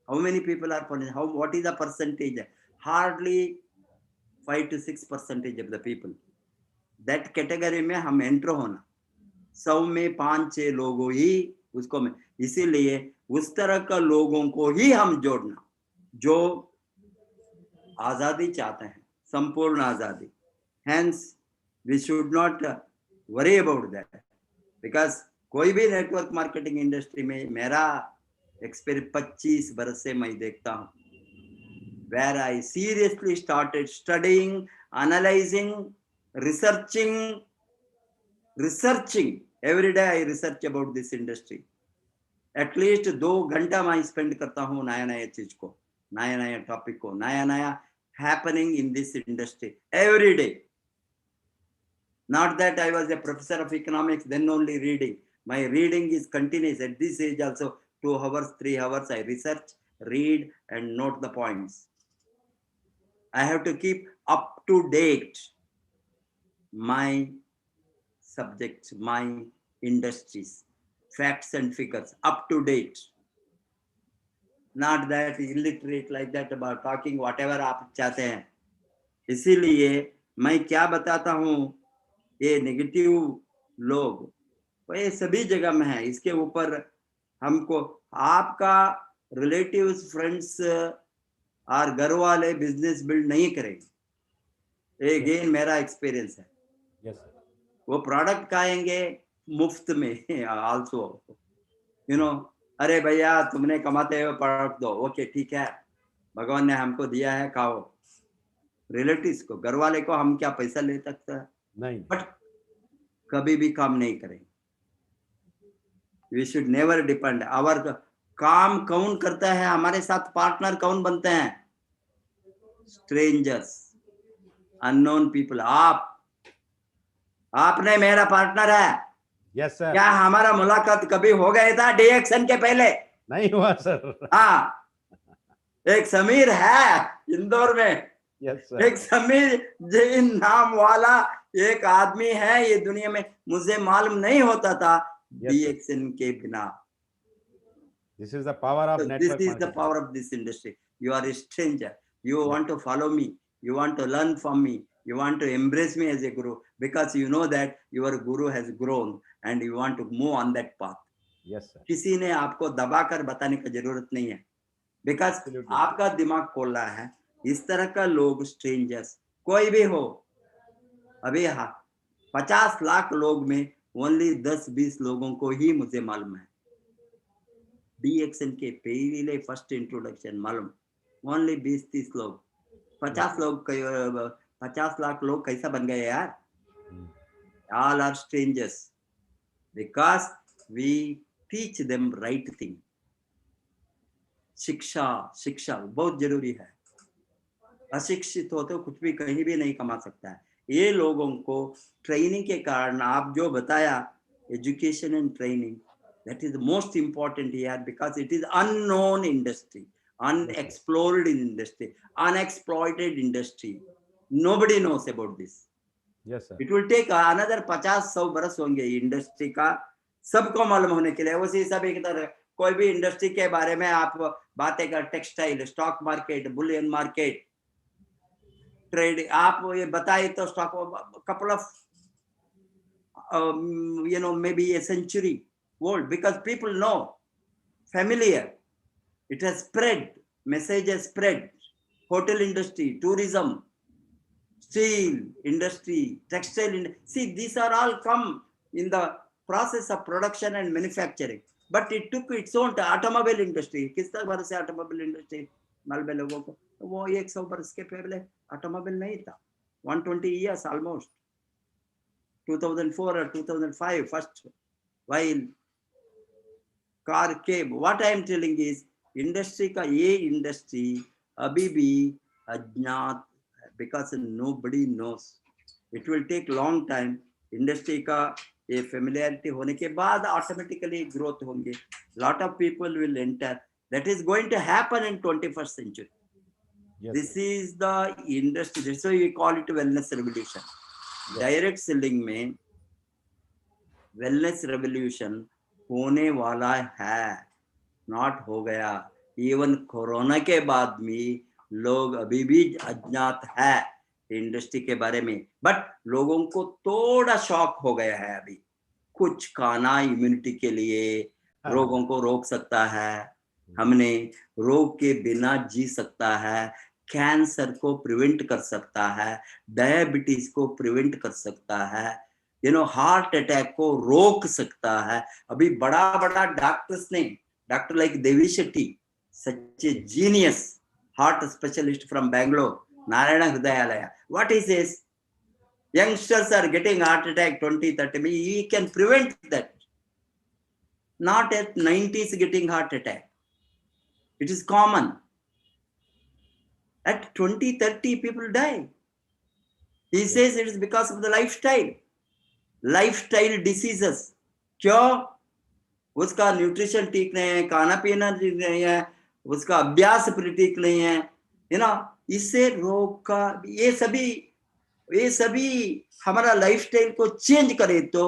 How many people are, what is the percentage? Hardly 5 to 6% of the people. That category में हम enter होना, 100 में 5-6 लोग ही उसको मैं, इसीलिए उस तरह का लोगों को ही हम जोड़ना जो आजादी चाहते हैं, संपूर्ण आजादी. Hence we should not worry about that because कोई भी नेटवर्क मार्केटिंग इंडस्ट्री में मेरा एक्सपीरियंस 25 बरस से मैं देखता हूँ, where I seriously started studying, analyzing, researching. Every day I research about this industry. At least 2 घंटा मैं स्पेंड करता हूँ नया चीज को, नया टॉपिक को, नया happening in this industry every day. Not that I was a professor of economics, then only reading. My reading is continuous. At this age also, 2 hours, 3 hours, I research, read, and note the points. I have to keep up to date my subjects, my industries, facts and figures, up to date. Not that illiterate like that about talking whatever आप चाहते हैं. इसीलिए मैं क्या बताता हूँ, ये negative लोग वो ये सभी जगह में है. इसके ऊपर हमको आपका रिलेटिव्स, फ्रेंड्स और घर वाले बिजनेस बिल्ड नहीं करेंगे. अगेन मेरा एक्सपीरियंस है. Yes, sir. वो प्रोडक्ट खाएंगे मुफ्त में आल्सो, यू नो. अरे भैया तुमने कमाते हुए प्रोडक्ट दो, ओके ठीक है, भगवान ने हमको दिया है, खाओ. रिलेटिव्स को, घर वाले को हम क्या पैसा ले सकते हैं? नहीं. बट कभी भी काम नहीं करेंगे. We should never depend. Our काम कौन करता है, हमारे साथ पार्टनर कौन बनते हैं? Strangers, unknown people. आपने मेरा पार्टनर है. Yes sir. क्या हमारा मुलाकात कभी हो गया था डीएक्शन के पहले? नहीं हुआ सर. हाँ, एक समीर है इंदौर में. Yes sir. एक समीर जैन नाम वाला एक आदमी है ये दुनिया में, मुझे मालूम नहीं होता था डीएक्शन के बिना. This is the power of So network this is the marketing. power of this industry. You are a stranger. You want to follow me. You want to learn from me. You want to embrace me as a guru because you know that your guru has grown and you want to move on that path. Yes sir. किसी ने आपको दबाकर बताने की जरूरत नहीं है, because Absolutely. आपका दिमाग खोलना है. इस तरह का लोग, स्ट्रेंजर्स कोई भी हो, अभी 50 लाख लोग में ओनली 10-20 लोगों को ही मुझे मालूम है. डीएक्शन के पहले फर्स्ट इंट्रोडक्शन मालूम, ओनली 20-30 लोग. 50 लाख लोग कैसा बन गए यार? All are strangers because we teach them right thing. शिक्षा बहुत जरूरी है. अशिक्षित हो तो कुछ भी कहीं भी नहीं कमा सकता है. ये लोगों को ट्रेनिंग के कारण, आप जो बताया, education and training, that is the most important here because it is unknown industry, unexplored industry, unexploited industry. Nobody knows about this. Yes sir. It will take another 50-100 बरस होंगे इंडस्ट्री का सबको मालूम होने के लिए. उसी सब एक तरह कोई भी इंडस्ट्री के बारे में आप बातें कर, textile, stock market, Boolean market, trade, आप ये बताए तो stock couple of maybe a century old because people know, familiar. It has spread, message has spread. Hotel industry, tourism, steel industry, textile industry. See, these are all come in the process of production and manufacturing. But it took its own automobile industry. किस तरह से automobile industry मालूम है लोगों को? वो 100 बरस के पहले automobile नहीं था. 120 years almost. 2004 or 2005 first, while car came. What I am telling is industry का ये industry अभी भी अज्ञात, because nobody knows. It will take long time. Industry का ये familiarity होने के बाद automatically growth होंगे. Lot of people will enter. That is going to happen in 21st century. Yes, This sir. is the industry. So we call it wellness revolution. Yes. Direct selling में wellness revolution होने वाला है, not हो गया. Even corona के बाद भी लोग अभी भी अज्ञात है इंडस्ट्री के बारे में, बट लोगों को थोड़ा शॉक हो गया है. अभी कुछ खाना इम्यूनिटी के लिए, रोगों को रोक सकता है, हमने रोग के बिना जी सकता है, कैंसर को प्रिवेंट कर सकता है, डायबिटीज को प्रिवेंट कर सकता है, हार्ट अटैक को रोक सकता है। अभी बड़ा बड़ा डॉक्टर्स ने, doctor like Devi Shetty, such A genius heart specialist from Bangalore, Narayan Hrudayalaya, what is this? Youngsters are getting heart attack 20-30. He can prevent that. Not at 90s getting heart attack. It is common. At 20-30 people die. He says it is because of the lifestyle. Lifestyle diseases. क्यों? उसका nutrition ठीक नहीं है, खाना पीना ठीक नहीं है, उसका अभ्यास ठीक नहीं है, इससे रोग का ये सभी हमारा लाइफस्टाइल को चेंज करे तो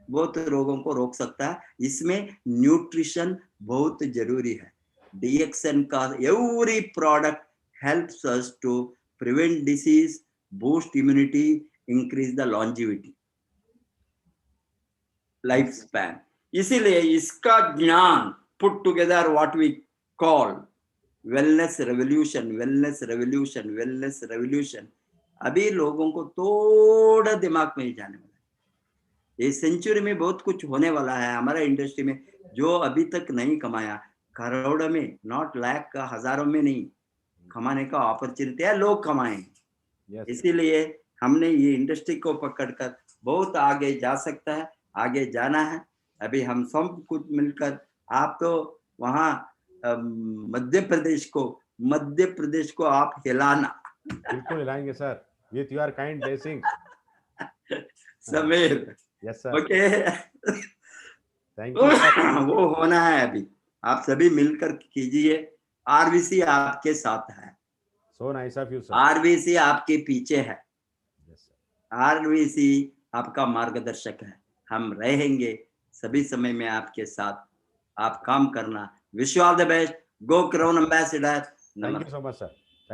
बहुत रोगों को रोक सकता है। इसमें न्यूट्रिशन बहुत जरूरी है। DXN का every product helps us to prevent disease, boost immunity, increase the longevity, life span. इसीलिए इसका ज्ञान put together what we call wellness revolution, wellness revolution, wellness revolution. अभी लोगों को थोड़ा दिमाग में ही जाने वाला है। इस सेंचुरी में बहुत कुछ होने वाला है हमारा इंडस्ट्री में, जो अभी तक नहीं कमाया, करोड़ों में, नॉट लाख का, हजारों में नहीं, कमाने का अपॉर्चुनिटी है, लोग कमाएं। इसीलिए हमने ये इंडस्ट्री को पकड़कर बहुत आगे जा सकता है, आगे जाना है। अभी हम सब कुछ मिलकर, आप तो वहाँ मध्य प्रदेश को आप हिलाना। बिल्कुल हिलाएंगे sir, with your kind blessing. Sameer, yes sir, okay, thank you sir. वो होना है अभी, आप सभी मिलकर कीजिए। RVC आपके साथ है, so nice of you sir. RVC आपके पीछे है, यस सर। RVC आपका मार्गदर्शक है। हम रहेंगे सभी समय में आपके साथ, आप काम करना। Wish you all the best, go crown ambassador. Thank you so much sir.